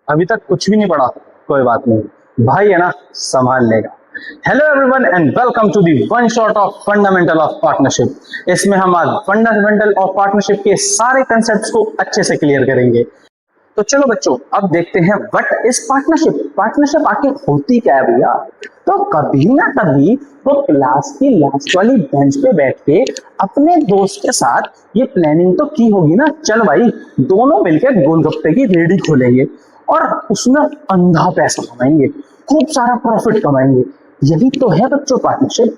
अभी तक कुछ भी नहीं पढ़ा, कोई बात नहीं, भाई है ना संभाल लेगा। Hello everyone and welcome to the one shot of fundamental of partnership. इसमें हम आज फंडामेंटल ऑफ पार्टनरशिप के सारे कंसेप्ट्स को अच्छे से क्लियर करेंगे। तो चलो बच्चों, अब देखते हैं व्हाट इज पार्टनरशिप। पार्टनरशिप आखिर होती क्या है भैया? तो कभी ना कभी वो क्लास की लास्ट वाली बेंच पे बैठ के अपने दोस्त के साथ ये प्लानिंग तो की होगी ना, चल भाई दोनों मिलकर गोलगप्पे की रेडी खोलेंगे और उसमें अंधा पैसा कमाएंगे, खूब सारा प्रॉफिट कमाएंगे। यही तो है बच्चों पार्टनरशिप।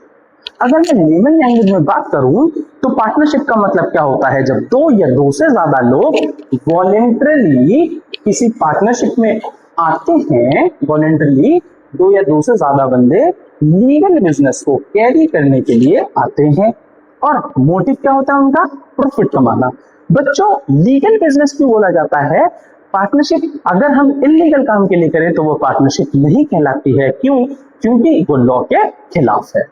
अगर मैं लेमन लैंग्वेज में बात करूं तो पार्टनरशिप का मतलब क्या होता है? जब दो या दो से ज्यादा लोग वॉलेंटरली किसी पार्टनरशिप में आते हैं, वॉलेंटरली दो या दो से ज्यादा बंदे लीगल बिजनेस को कैरी करने के लिए आते हैं। और मोटिव क्या होता है उनका? प्रॉफिट कमाना। बच्चों लीगल बिजनेस क्यों बोला जाता है? पार्टनरशिप अगर हम इलीगल काम के लिए करें तो वो पार्टनरशिप नहीं कहलाती है। क्यों? क्योंकि वो लॉ के खिलाफ है।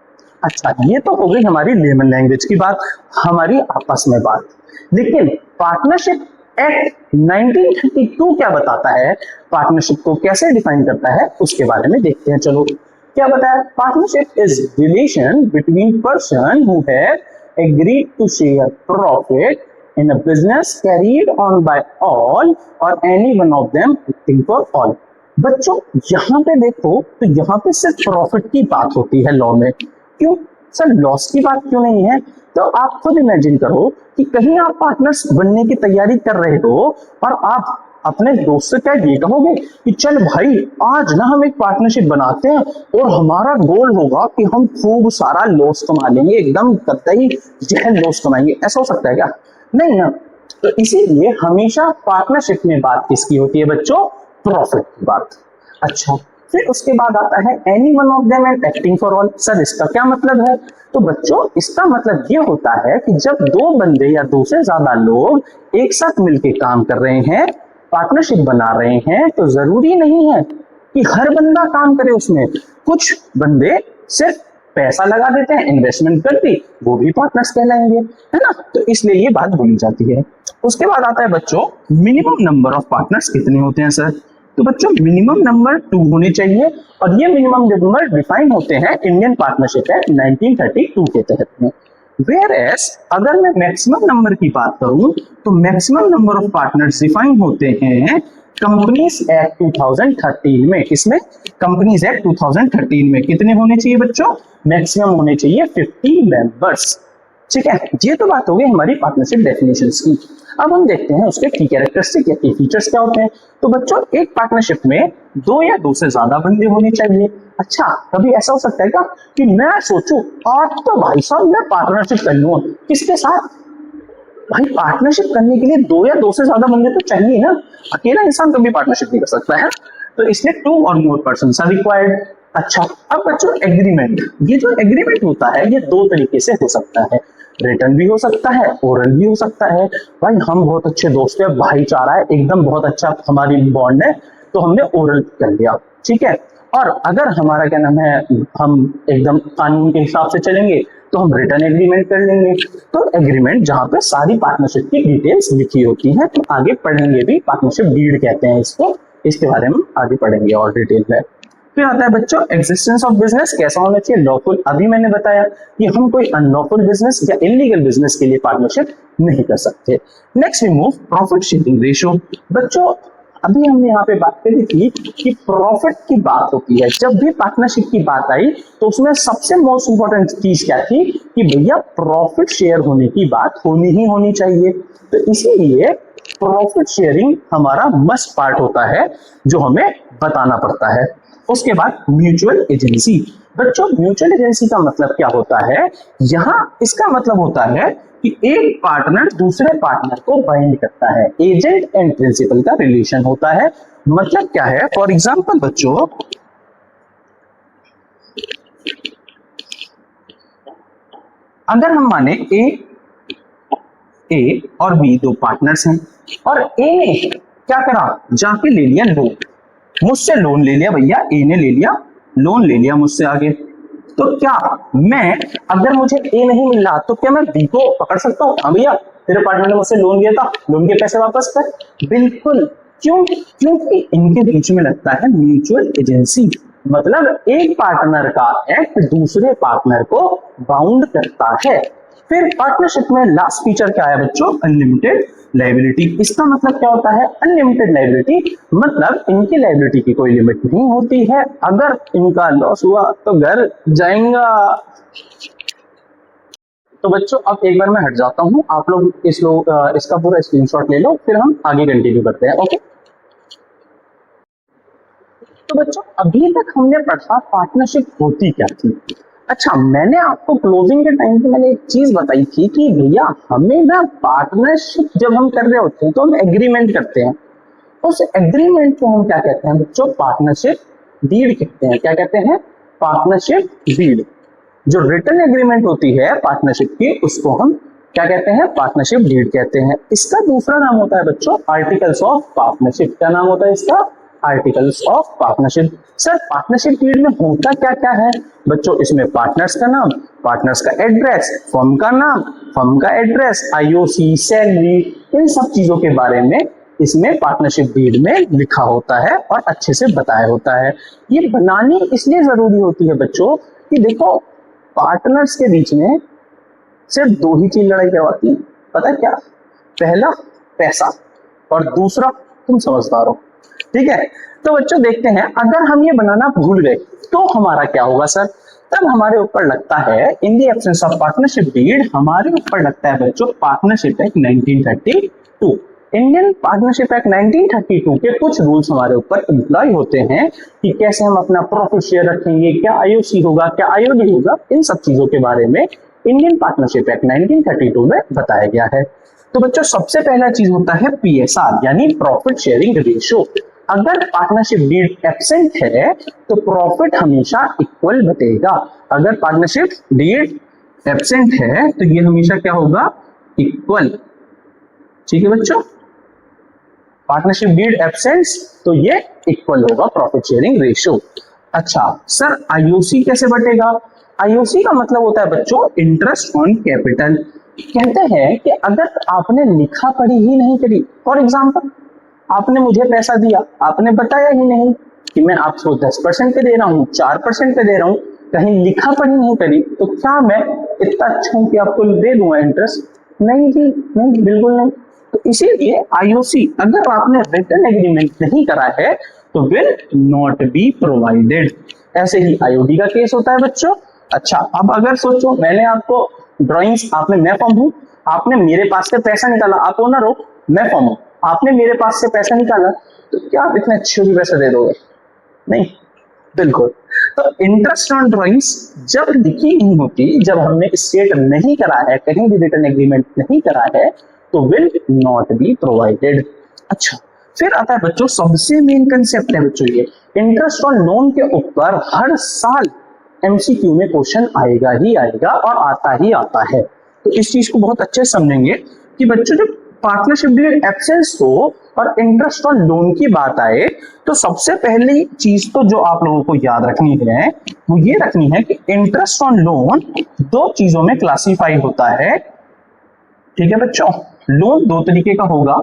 अच्छा, ये तो हो गई हमारी लेमन लैंग्वेज की बात, हमारी आपस में बात। लेकिन पार्टनरशिप एक्ट 1932 क्या बताता है? पार्टनरशिप को कैसे डिफाइन करता है उसके बारे में देखते हैं। चलो क्या बताया? Partnership is relation between person who have agreed to share profit in a business carried on by all or any one of them acting for all। बच्चों यहाँ पे देखो तो यहाँ पे सिर्फ प्रॉफिट की बात होती है लॉ में। क्यों सर, लॉस की बात क्यों नहीं है? तो आप खुद इमेजिन करो कि कहीं आप पार्टनर्स बनने की तैयारी कर रहे हो और आप अपने दोस्त से क्या ये कहोगे कि चल भाई आज ना हम एक पार्टनरशिप बनाते हैं और हमारा गोल होगा कि हम खूब सारा लॉस कमा लेंगे, एकदम कतई जहर लॉस कमाएंगे। ऐसा हो सकता है क्या? नहीं ना। तो इसीलिए हमेशा पार्टनरशिप में बात किसकी होती है बच्चों? प्रॉफिट की बात। अच्छा, फिर उसके बाद आता है any one of them and acting for all. Sir इसका क्या मतलब है? तो बच्चों इसका मतलब ये होता है कि जब दो बंदे या दो से ज्यादा लोग एक साथ मिलकर काम कर रहे हैं, पार्टनरशिप बना रहे हैं, तो जरूरी नहीं है कि हर बंदा काम करे उसमें। कुछ बंदे सिर्फ पैसा लगा देते हैं, इन्वेस्टमेंट कर दी, वो भी पार्टनर्स कहलाएंगे, है ना। तो इसलिए ये बात बोली जाती है। उसके बाद आता है बच्चों मिनिमम नंबर ऑफ पार्टनर्स कितने होते हैं सर? तो बच्चों मिनिमम नंबर 2 होने चाहिए और ये मिनिमम नंबर डिफाइन होते हैं इंडियन पार्टनरशिप एक्ट 1932 के तहत में। वेयर एस अगर मैं मैक्सिमम नंबर की बात करूं तो maximum number of partners define होते हैं कंपनीज एक्ट 2013 में। किसमें? कंपनीज एक्ट 2013 में। कितने होने चाहिए बच्चों? मैक्सिमम होने चाहिए 50 मेंबर्स। ठीक है, ये तो बात हो गई हमारी पार्टनरशिप डेफिनेशंस की। अब हम देखते हैं उसके की कैरेक्टरिस्टिक या की फीचर्स क्या होते हैं। तो बच्चों एक पार्टनरशिप में दो या दो से ज्यादा बंदे होने चाहिए। अच्छा, कभी ऐसा हो सकता है क्या कि मैं सोचूं आज तो भाई साहब मैं पार्टनरशिप कर लूं, किसके साथ? भाई पार्टनरशिप करने के लिए दो या दो से ज्यादा बंदे तो चाहिए ना, अकेला इंसान कभी पार्टनरशिप नहीं कर सकता है। तो इसलिए 2 और मोर पर्सन्स आर रिक्वायर्ड। अच्छा, अब बच्चों एग्रीमेंट, ये जो एग्रीमेंट होता है ये दो तरीके से हो सकता है, रिटर्न भी हो सकता है, ओरल भी हो सकता है। भाई हम बहुत अच्छे दोस्त हैं, भाईचारा है एकदम, बहुत अच्छा हमारी बॉन्ड है, तो हमने ओरल कर लिया, ठीक है। और अगर हमारा क्या नाम है, हम एकदम कानून के हिसाब से चलेंगे तो हम रिटर्न एग्रीमेंट कर लेंगे। तो एग्रीमेंट जहां पे सारी पार्टनरशिप की डिटेल्स लिखी होती हैं, तो आगे पढ़ेंगे भी, पार्टनरशिप डीड कहते हैं इसको, इसके बारे में आगे पढ़ेंगे और डिटेल में। फिर आता है बच्चों एग्जिस्टेंस ऑफ बिजनेस, कैसा होना चाहिए? लॉफुल। अभी मैंने बताया कि हम कोई अनलॉफुल बिजनेस या इलीगल बिजनेस के लिए पार्टनरशिप नहीं कर सकते। Next we move profit sharing ratio. बच्चों अभी हमने यहाँ पे बात करी थी कि प्रॉफिट की बात होती है, जब भी पार्टनरशिप की बात आई तो उसमें सबसे मोस्ट इंपॉर्टेंट चीज क्या थी कि भैया प्रॉफिट शेयर होने की बात होनी ही होनी चाहिए। तो इसीलिए प्रॉफिट शेयरिंग हमारा मस्ट पार्ट होता है जो हमें बताना पड़ता है। उसके बाद म्यूचुअल एजेंसी। बच्चों म्यूचुअल एजेंसी का मतलब क्या होता है? यहाँ इसका मतलब होता है कि एक पार्टनर दूसरे पार्टनर को बाइंड करता है, एजेंट एंड प्रिंसिपल का रिलेशन होता है। मतलब क्या है? फॉर एग्जांपल बच्चों अगर हम माने ए और बी दो पार्टनर्स हैं और ए ने क्या करा, जाके ले लिया लोन, मुझसे लोन ले लिया भैया, ए ने ले लिया लोन, ले लिया मुझसे आगे। तो क्या मैं, अगर मुझे ए नहीं मिल रहा तो क्या मैं बी को पकड़ सकता हूँ? हाँ भैया तेरे पार्टनर ने मुझसे लोन लिया था, लोन के पैसे वापस कर। बिल्कुल, क्यों? क्योंकि इनके बीच में लगता है म्यूचुअल एजेंसी, मतलब एक पार्टनर का एक्ट दूसरे पार्टनर को बाउंड करता है। फिर पार्टनरशिप में लास्ट फीचर क्या है बच्चों? Unlimited liability. इसका मतलब क्या होता है? अनलिमिटेड लायबिलिटी मतलब इनकी लायबिलिटी की कोई लिमिट नहीं होती है, अगर इनका लॉस हुआ तो घर जाएगा। तो बच्चों अब एक बार मैं हट जाता हूं, आप लोग इसका पूरा स्क्रीनशॉट ले लो, फिर हम आगे कंटिन्यू करते हैं। ओके, तो बच्चों अभी तक हमने पढ़ा पार्टनरशिप होती क्या थी। अच्छा, मैंने आपको क्लोजिंग के टाइम पे मैंने एक चीज बताई थी कि भैया हमें ना पार्टनरशिप जब हम कर रहे होते हैं तो हम एग्रीमेंट करते हैं, उस एग्रीमेंट को हम क्या कहते हैं बच्चों? पार्टनरशिप डीड कहते हैं। क्या कहते हैं? Partnership deed. जो रिटन एग्रीमेंट होती है पार्टनरशिप की, उसको हम क्या कहते हैं? पार्टनरशिप डीड कहते हैं। इसका दूसरा नाम होता है बच्चों आर्टिकल्स ऑफ पार्टनरशिप। क्या नाम होता है इसका? Articles of partnership. Sir partnership deed में होता क्या क्या है बच्चों? इसमें पार्टनर्स का नाम, पार्टनर्स का एड्रेस, फर्म का नाम, फर्म का एड्रेस, आईओसी, सैलरी, इन सब चीजों के बारे में इसमें पार्टनरशिप डीड में लिखा होता है और अच्छे से बताया होता है। ये बनानी इसलिए जरूरी होती है बच्चों कि देखो पार्टनर्स के बीच में सिर्फ दो ही चीज लड़ाई करवाती है, पता है क्या? पहला पैसा और दूसरा तुम समझदार हो। ठीक है, तो बच्चों देखते हैं अगर हम ये बनाना भूल गए तो हमारा क्या होगा सर? तब हमारे ऊपर लगता है in the absence of partnership deed, हमारे ऊपर लगता है बच्चों partnership act 1932। Indian partnership act 1932 के कुछ रूल्स हमारे ऊपर इम्प्लॉय होते हैं कि कैसे हम अपना प्रॉफिट शेयर रखेंगे, क्या आईओसी होगा, क्या आईओडी होगा, इन सब चीजों के बारे में इंडियन पार्टनरशिप एक्ट 1932 में बताया गया है। तो बच्चों सबसे पहला चीज होता है पीएसआर यानी प्रॉफिट शेयरिंग रेशियो। अगर पार्टनरशिप डीड एब्सेंट है तो प्रॉफिट हमेशा इक्वल बटेगा। अगर पार्टनरशिप डीड एब्सेंट है तो ये हमेशा क्या होगा? इक्वल। ठीक है बच्चों, पार्टनरशिप डीड एब्सेंस तो ये इक्वल होगा प्रॉफिट शेयरिंग रेशियो। अच्छा सर आईओसी कैसे बटेगा? आईओसी का मतलब होता है बच्चों इंटरेस्ट ऑन कैपिटल। कहते हैं कि अगर आपने लिखा पढ़ी ही नहीं करी, फॉर एग्जांपल आपने मुझे पैसा दिया, आपने बताया ही नहीं कि मैं आपको 10% पे दे रहा हूँ, 4% पे दे रहा हूँ, कहीं लिखा पढ़ी नहीं करी, तो क्या मैं इतना अच्छा हूं कि आपको दे दूंगा इंटरेस्ट? नहीं जी, नहीं, बिल्कुल नहीं। तो इसीलिए आईओसी अगर आपने रिटन एग्रीमेंट नहीं करा है तो विल नॉट बी प्रोवाइडेड। ऐसे ही आईओडी का केस होता है बच्चों। अच्छा अब अगर सोचो मैंने आपको ड्राइंग्स, आपने, मैं फॉर्म हूं, आपने मेरे पास से पैसा निकाला, आप ओनर हो, मैं फॉर्म हूं, आपने मेरे पास से पैसा निकाला, तो क्या आप इतने अच्छे भी पैसे दे दोगे? नहीं, बिल्कुल। तो इंटरेस्ट ऑन ड्राइंग्स जब लिखी नहीं होती, जब हमने स्टेट नहीं करा है, कहीं भी रिटन एग्रीमेंट नहीं करा है, तो विल नॉट बी प्रोवाइडेड। अच्छा फिर आता है बच्चों सबसे मेन कंसेप्ट है बच्चों ये इंटरेस्ट ऑन लोन के ऊपर हर साल एमसीक्यू में क्वेश्चन आएगा ही आएगा और आता ही आता है। तो इस चीज को बहुत अच्छे समझेंगे कि बच्चों जब पार्टनरशिप डीड एब्सेंस हो और इंटरेस्ट ऑन लोन की बात आए तो सबसे पहली चीज तो जो आप लोगों को याद रखनी है वो ये रखनी है कि इंटरेस्ट ऑन लोन दो चीजों में क्लासिफाई होता है। ठीक है बच्चों, लोन दो तरीके का होगा,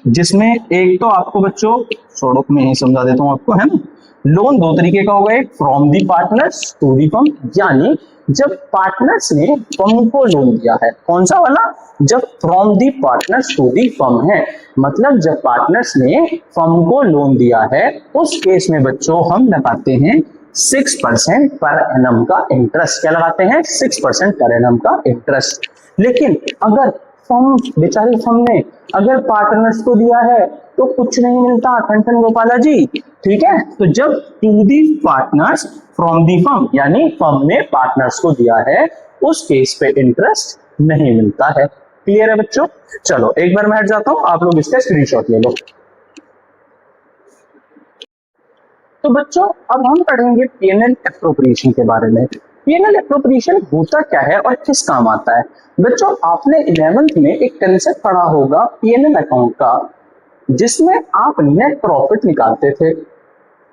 जिसमें एक तो आपको बच्चों छोड़ो मैं ही समझा देता हूं आपको, है ना। लोन दो तरीके का होगा, एक from the partners to the firm, यानी जब पार्टनर्स ने फर्म को लोन दिया है। कौन सा वाला? जब from the partners to the firm है, मतलब जब पार्टनर्स ने फर्म को लोन दिया है, उस केस में बच्चों हम लगाते हैं 6% पर एनम का इंटरेस्ट। क्या लगाते हैं? 6% पर एनम का इंटरेस्ट। लेकिन अगर फर्म, बेचारी फर्म ने अगर पार्टनर्स को दिया है तो कुछ नहीं मिलता, ठन गोपाला जी। ठीक है, तो जब to the partners from the firm यानी फर्म ने पार्टनर्स को दिया है, उस केस पे इंटरेस्ट नहीं मिलता है। क्लियर है बच्चों? चलो एक बार मैं हट जाता हूं, आप लोग इसका स्क्रीनशॉट ले लो। तो बच्चों अब हम पढ़ेंगे पीएनएल एप्रोप्रिएशन के बारे में। पीएनएल एप्रोप्रिएशन होता क्या है और किस काम आता है? बच्चों आपने 11th में एक कंसेप्ट पढ़ा होगा पीएनएल अकाउंट का, जिसमें आप नेट प्रॉफिट निकालते थे।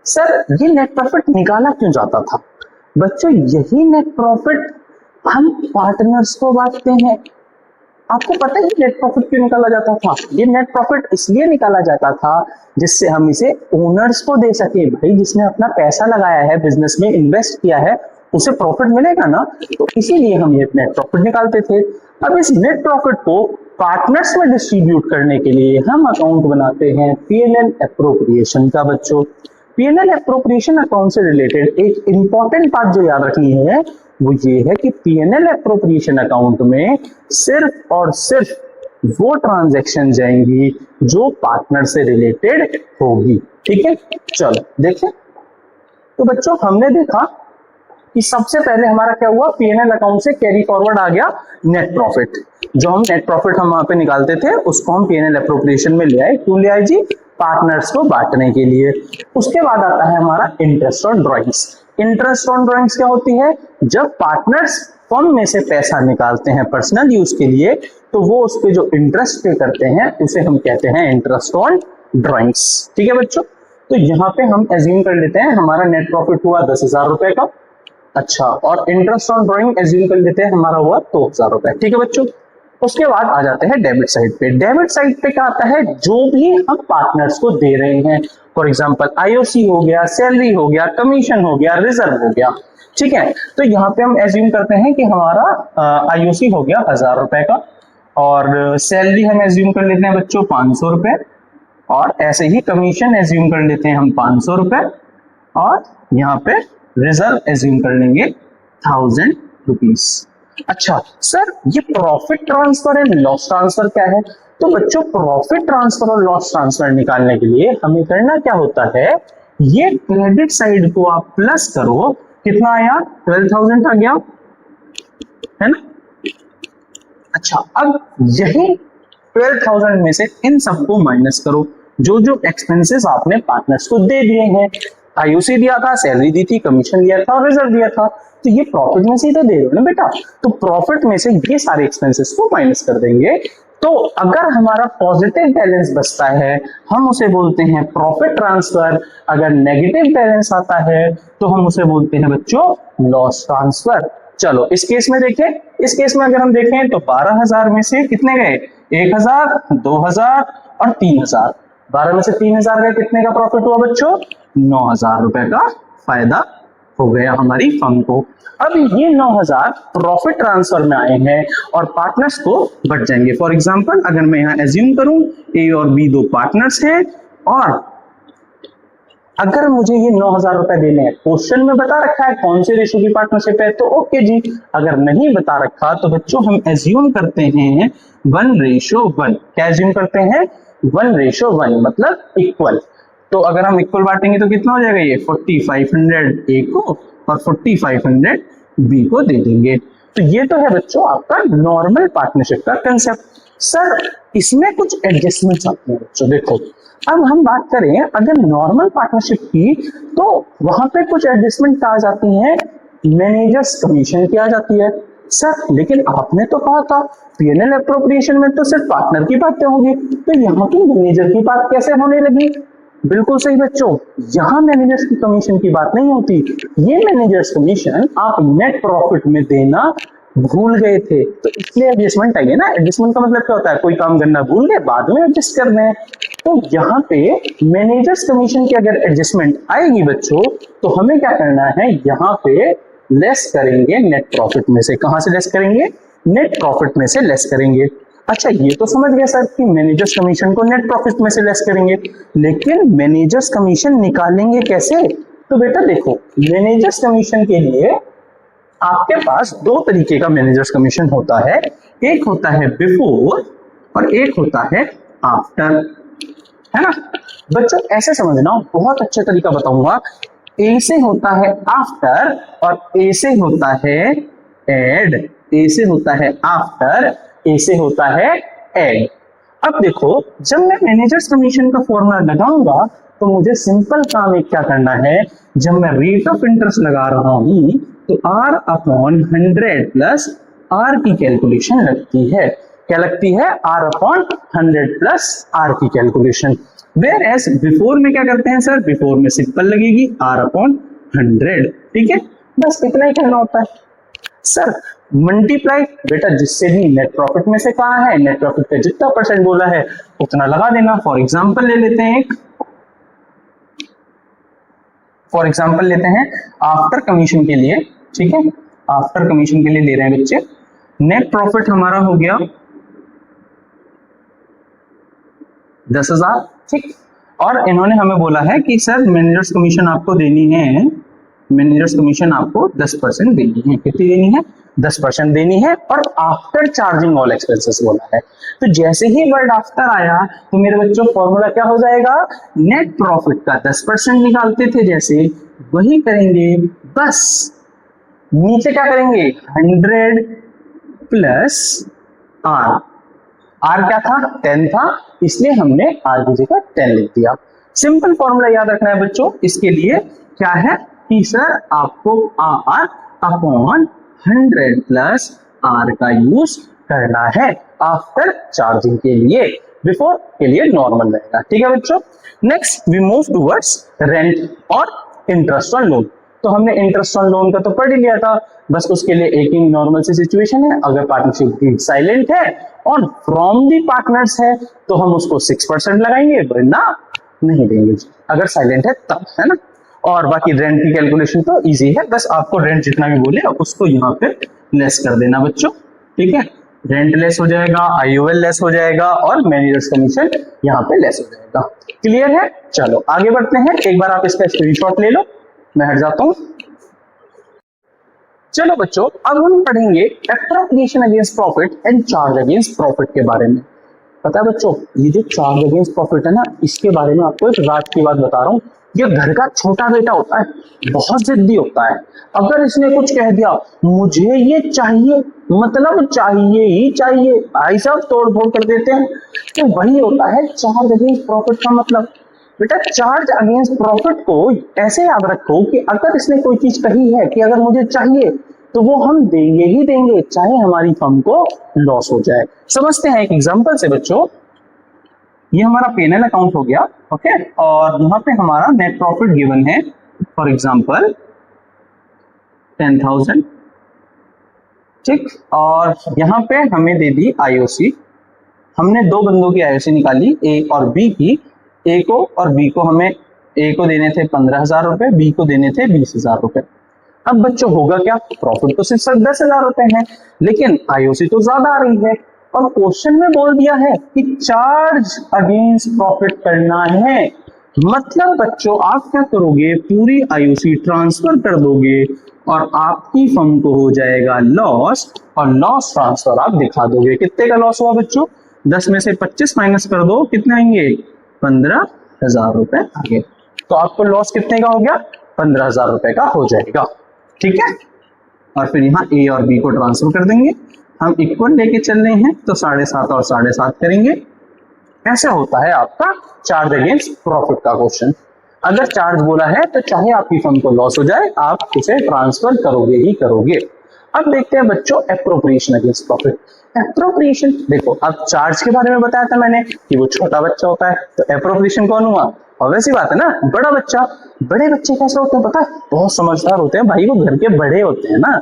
सर ये नेट प्रॉफिट निकाला क्यों जाता था? बच्चों यही नेट प्रॉफिट हम पार्टनर्स को बांटते हैं। आपको पता है नेट प्रॉफिट क्यों निकाला जाता था? ये नेट प्रॉफिट इसलिए निकाला जाता था जिससे हम इसे ओनर्स को दे सके। भाई जिसने अपना पैसा लगाया है, बिजनेस में इन्वेस्ट किया है, उसे प्रॉफिट मिलेगा ना, तो इसीलिए हम ये नेट प्रॉफिट निकालते थे। अब इस नेट प्रॉफिट को पार्टनर्स में डिस्ट्रीब्यूट करने के लिए हम अकाउंट बनाते हैं पीएनएल एप्रोप्रिएशन का। बच्चों पीएनएल एप्रोप्रिएशन अकाउंट से रिलेटेड एक इंपॉर्टेंट बात जो याद रखनी है वो ये है कि पीएनएल एप्रोप्रिएशन अकाउंट में सिर्फ और सिर्फ वो ट्रांजैक्शन जाएंगी जो पार्टनर से रिलेटेड होगी। ठीक है, चलो देखें। तो बच्चों हमने देखा कि सबसे पहले हमारा क्या हुआ, पीएनएल अकाउंट से कैरी फॉरवर्ड आ गया नेट प्रॉफिट। जो हम नेट प्रॉफिट हम वहां पे निकालते थे उसको हम पीएनएल एप्रोप्रिएशन में ले आए। क्यों ले आए जी? पार्टनर्स को बांटने के लिए। उसके बाद आता है हमारा interest on drawings. Interest on drawings क्या होती है? जब पार्टनर्स फर्म में से पैसा निकालते हैं पर्सनल यूज के लिए तो वो उस पे जो इंटरेस्ट पे करते हैं उसे हम कहते हैं इंटरेस्ट ऑन ड्रॉइंग्स। ठीक है बच्चों, तो यहाँ पे हम एज्यूम कर लेते हैं हमारा नेट प्रॉफिट हुआ 10,000 रुपए का। अच्छा, और इंटरेस्ट ऑन ड्रॉइंग एज्यूम कर लेते हैं हमारा हुआ 2,000 रुपए। ठीक है बच्चों, उसके बाद आ जाते हैं डेबिट साइड पे। डेबिट साइड पे क्या आता है? जो भी हम पार्टनर्स को दे रहे हैं, फॉर एग्जांपल आईओसी हो गया, सैलरी हो गया, कमीशन हो गया, रिजर्व हो गया। ठीक है, तो यहाँ पे हम एज्यूम करते हैं कि हमारा आईओसी हो गया 1,000 रुपए का, और सैलरी हम एज्यूम कर लेते हैं बच्चों 500 रुपए, और ऐसे ही कमीशन एज्यूम कर लेते हैं हम 500 रुपए, और यहाँ पे रिजर्व एज्यूम कर लेंगे 1000 रुपीज। अच्छा सर, ये profit transfer and loss transfer क्या है? तो बच्चों प्रॉफिट ट्रांसफर और लॉस ट्रांसफर निकालने के लिए हमें करना क्या होता है, ये क्रेडिट साइड को आप प्लस करो। कितना आया? 12,000 आ गया, है ना। अच्छा, अब यही 12,000 में से इन सबको माइनस करो, जो जो एक्सपेंसेस आपने पार्टनर्स को दे दिए हैं। आईओसी दिया था, सैलरी दी थी, कमीशन दिया था और रिजर्व दिया था, तो ये प्रॉफिट में से ही तो दे रहे हो ना बेटा। तो प्रॉफिट में से ये सारे एक्सपेंसेस को माइनस कर देंगे। तो अगर हमारा पॉजिटिव बैलेंस बचता है हम उसे बोलते हैं प्रॉफिट ट्रांसफर। अगर नेगेटिव बैलेंस आता है तो हम उसे बोलते हैं बच्चों लॉस ट्रांसफर। चलो इस केस में देखें, इस केस में अगर हम देखें तो 12,000 में से कितने गए? 1,000, 2,000 और 3,000। 12 में से 3,000 गए, कितने का प्रॉफिट हुआ बच्चों? 9,000 रुपए का फायदा हो गया हमारी फर्म को। अब ये 9,000 प्रॉफिट ट्रांसफर में आए हैं और पार्टनर्स को बट जाएंगे। फॉर एग्जांपल अगर मैं यहाँ एज्यूम करूं ए और बी दो पार्टनर्स हैं, और अगर मुझे ये 9,000 रुपए देने हैं, क्वेश्चन में बता रखा है कौन से रेशो की पार्टनरशिप है तो ओके जी। अगर नहीं बता रखा तो बच्चों हम एज्यूम करते हैं 1:1। क्या एज्यूम करते हैं? 1:1, मतलब इक्वल। तो अगर हम इक्वल बांटेंगे तो कितना हो जाएगा? ये 4,500 ए को और 4,500 बी को दे देंगे। तो ये तो है बच्चों आपका नॉर्मल पार्टनरशिप का कंसेप्ट। सर इसमें कुछ एडजस्टमेंट्स आते हैं बच्चों। देखो अब हम बात करें अगर नॉर्मल पार्टनरशिप की, तो वहां पे कुछ एडजस्टमेंट आ जाती हैं, मैनेजर्स कमीशन की आ जाती है। सर लेकिन आपने तो कहा था पीएनएल एप्रोप्रिएशन में तो सिर्फ पार्टनर की बातें होंगी, तो यहाँ की मैनेजर की बात कैसे होने लगी? बिल्कुल सही बच्चों, यहाँ मैनेजर्स की कमीशन की बात नहीं होती। ये मैनेजर्स कमीशन आप नेट प्रॉफिट में देना भूल गए थे, तो इसलिए एडजस्टमेंट आई है ना। एडजस्टमेंट का मतलब क्या होता है? कोई काम करना भूल गए, बाद में एडजस्ट करना है। तो यहाँ पे मैनेजर्स कमीशन की अगर एडजस्टमेंट आएगी बच्चों तो हमें क्या करना है, यहाँ पे लेस करेंगे नेट प्रॉफिट में से। कहां से लेस करेंगे? नेट प्रॉफिट में से लेस करेंगे। अच्छा ये तो समझ गया सर कि मैनेजर्स कमीशन को नेट प्रॉफिट में से लेस करेंगे, लेकिन मैनेजर्स कमीशन निकालेंगे कैसे? तो बेटा देखो, मैनेजर्स कमीशन के लिए आपके पास दो तरीके का मैनेजर्स कमीशन होता है। एक होता है बिफोर और एक होता है आफ्टर, है ना बच्चों। ऐसे समझना, बहुत अच्छा तरीका बताऊंगा। ए से होता है आफ्टर और ए से होता है एड। ए से होता है आफ्टर, ए से होता है एड। अब देखो जब मैं मैनेजर्स कमीशन का फॉर्मूला लगाऊंगा तो मुझे सिंपल काम एक क्या करना है, जब मैं रेट ऑफ इंटरेस्ट लगा रहा हूं तो R/100 प्लस R की कैलकुलेशन लगती है। क्या लगती है? R/100 प्लस R की कैलकुलेशन। वेयर एज बिफोर में क्या करते हैं सर? बिफोर में सिंपल लगेगी R/100। ठीक है, बस इतना ही करना होता है। सर मल्टीप्लाई बेटा जिससे भी नेट प्रॉफिट में से कहा है, नेट प्रॉफिट का जितना परसेंट बोला है उतना लगा देना। फॉर एग्जांपल ले लेते हैं आफ्टर कमीशन के लिए, ठीक है, आफ्टर कमीशन के लिए ले रहे हैं बच्चे। नेट प्रॉफिट हमारा हो गया 10,000, ठीक। और इन्होंने हमें बोला है कि सर मैनेजर्स कमीशन आपको देनी है, मैनेजर्स कमीशन आपको 10% देनी है। कितनी देनी है? 10% देनी है, और आफ्टर चार्जिंग ऑल एक्सपेंसेस बोला है। तो जैसे ही वर्ड आफ्टर आया तो मेरे बच्चों फॉर्मूला क्या हो जाएगा? नेट प्रॉफिट का 10% निकालते थे जैसे, वही करेंगे, बस नीचे क्या करेंगे? 100 प्लस आर। आर क्या था? 10 था, इसलिए हमने आर की जगह 10 लिख दिया। सिंपल फॉर्मूला याद रखना है बच्चों। इसके लिए क्या है कि सर आपको आर अपॉन 100 प्लस आर का यूज करना है आफ्टर चार्जिंग के लिए, बिफोर के लिए नॉर्मल रहेगा, ठीक है बच्चों। Next we move towards rent और इंटरेस्ट ऑन लोन। तो हमने इंटरेस्ट ऑन लोन का तो पढ़ ही लिया था, बस उसके लिए एक ही नॉर्मल सी सिचुएशन है। अगर पार्टनरशिप साइलेंट है और फ्रॉम दी पार्टनर्स है तो हम उसको 6% लगाएंगे, वरना नहीं देंगे अगर साइलेंट है तब, है ना। और बाकी रेंट की कैलकुलेशन तो इजी है, बस आपको रेंट जितना भी बोले उसको यहाँ पे लेस कर देना बच्चों, ठीक है। रेंट लेस हो जाएगा, आईओएल लेस हो जाएगा, और मैनेजर्स कमीशन यहाँ पे लेस हो जाएगा। क्लियर है? चलो आगे बढ़ते हैं। एक बार आप इसका स्क्रीनशॉट ले लो, मैं हट जाता हूं। चलो बच्चों, अब हम पढ़ेंगे appropriation against profit and charge against profit के बारे में। पता है बच्चों, ये जो चार्ज अगेंस्ट प्रॉफिट है ना, इसके बारे में आपको एक राज की बात बता रहा हूँ। ये घर का छोटा बेटा होता है, बहुत जिद्दी होता है। अगर इसने कुछ कह दिया मुझे ये चाहिए, मतलब चाहिए ही चाहिए, भाई साहब तोड़ फोड़ कर देते हैं। तो वही होता है चार्ज अगेंस्ट प्रॉफिट का मतलब। बेटा चार्ज अगेंस्ट प्रॉफिट को ऐसे याद रखो कि अगर इसने कोई चीज कही है कि अगर मुझे चाहिए तो वो हम देंगे ही देंगे, चाहे हमारी फर्म को लॉस हो जाए। समझते हैं एक एग्जांपल से बच्चों। ये हमारा पेनल अकाउंट हो गया, ओके, और यहाँ पे हमारा नेट प्रॉफिट गिवन है, फॉर एग्जांपल 10,000, ठीक। और यहाँ पे हमें दे दी आईओसी। हमने दो बंदों की आईओसी निकाली, ए और बी की। ए को और बी को हमें, ए को देने थे 15,000 रुपए, बी को देने थे 20,000 रुपए। अब बच्चों होगा क्या? प्रॉफिट तो सिर्फ 10,000 रुपए है, लेकिन आईओसी तो ज्यादा आ रही है, और क्वेश्चन में बोल दिया है कि चार्ज अगेंस्ट प्रॉफिट करना है। मतलब बच्चों आप क्या करोगे? पूरी आईओसी ट्रांसफर कर दोगे और आपकी फर्म को हो जाएगा लॉस, और लॉस ट्रांसफर आप दिखा दोगे। कितने का लॉस हुआ बच्चों? 10 में से 25 माइनस कर दो, कितने आएंगे? 15,000 रुपए आगे। तो आपको लॉस कितने का हो गया? 15,000 रुपए का हो जाएगा, ठीक है। और फिर यहाँ ए और बी को ट्रांसफर कर देंगे। हम इक्वल लेके चल रहे हैं तो 7.5 और 7.5 करेंगे। ऐसा होता है आपका चार्ज अगेंस्ट प्रॉफिट का क्वेश्चन। अगर चार्ज बोला है तो चाहे आपकी फर्म को लॉस हो जाए, आप उसे ट्रांसफर करोगे ही करोगे। अब देखते हैं बच्चों एप्रोप्रिएशन अगेंस्ट प्रॉफिट। एप्रोप्रिएशन देखो, अब चार्ज के बारे में बताया था मैंने कि वो छोटा बच्चा होता है, तो एप्रोप्रिएशन कौन हुआ? और वैसी बात है ना, बड़ा बच्चा। बड़े बच्चे कैसे होते हैं पता है? बहुत समझदार होते हैं भाई, वो घर के बड़े होते हैं ना,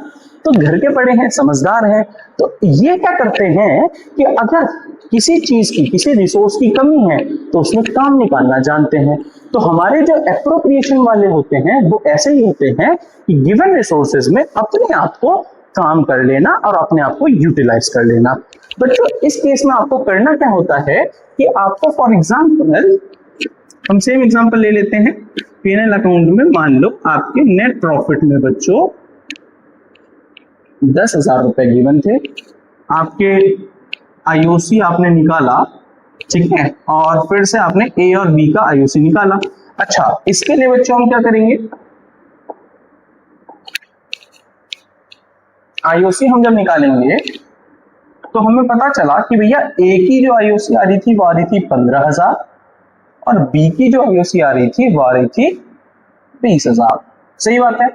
तो घर के बड़े हैं, समझदार हैं। तो ये क्या करते हैं कि अगर किसी चीज की, किसी रिसोर्स की कमी है तो उसमें काम निकालना जानते हैं। तो हमारे जो एप्रोप्रिएशन वाले होते हैं वो ऐसे ही होते हैं कि गिवन रिसोर्सेज में अपने आप को काम कर लेना और अपने आप को यूटिलाइज कर लेना। बच्चों इस केस में आपको करना क्या होता है कि आपको फॉर एग्जांपल, हम सेम एग्जांपल ले लेते हैं। पीएनएल अकाउंट में मान लो आपके नेट प्रॉफिट में बच्चों 10,000 रुपए गिवन थे, आपके आईओसी आपने निकाला, ठीक है, और फिर से आपने ए और बी का आईओसी निकाला। अच्छा, इसके लिए बच्चों हम क्या करेंगे? आईओसी हम जब निकालेंगे तो हमें पता चला कि भैया ए की जो आईओसी आ रही थी वो आ रही थी 15,000, और बी की जो आईओसी आ रही थी वो आ रही थी 20,000। सही बात है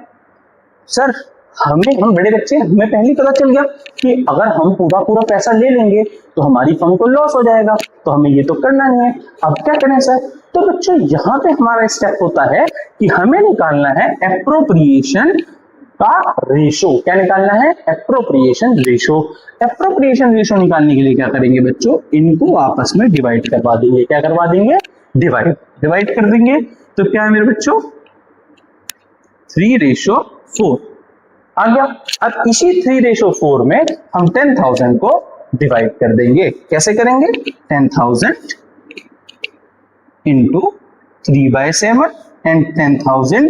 सर। हम बड़े बच्चे, हमें पहले पता चल गया कि अगर हम पूरा पैसा ले लेंगे तो हमारी फर्म को लॉस हो जाएगा, तो हमें ये तो करना नहीं है। अब क्या करें सर? तो बच्चों यहाँ पे हमारा स्टेप होता है कि हमें निकालना है एप्रोप्रिएशन का रेशो क्या निकालना है, एप्रोप्रिएशन रेशो। एप्रोप्रिएशन रेशो निकालने के लिए क्या करेंगे बच्चों, इनको आपस में डिवाइड करवा देंगे। क्या करवा देंगे, डिवाइड कर देंगे। तो क्या है मेरे बच्चों, 3:4 आ गया। अब इसी 3:4 में हम 10,000 को डिवाइड कर देंगे। कैसे करेंगे, 10,000 इंटू 3/7 एंड 10,000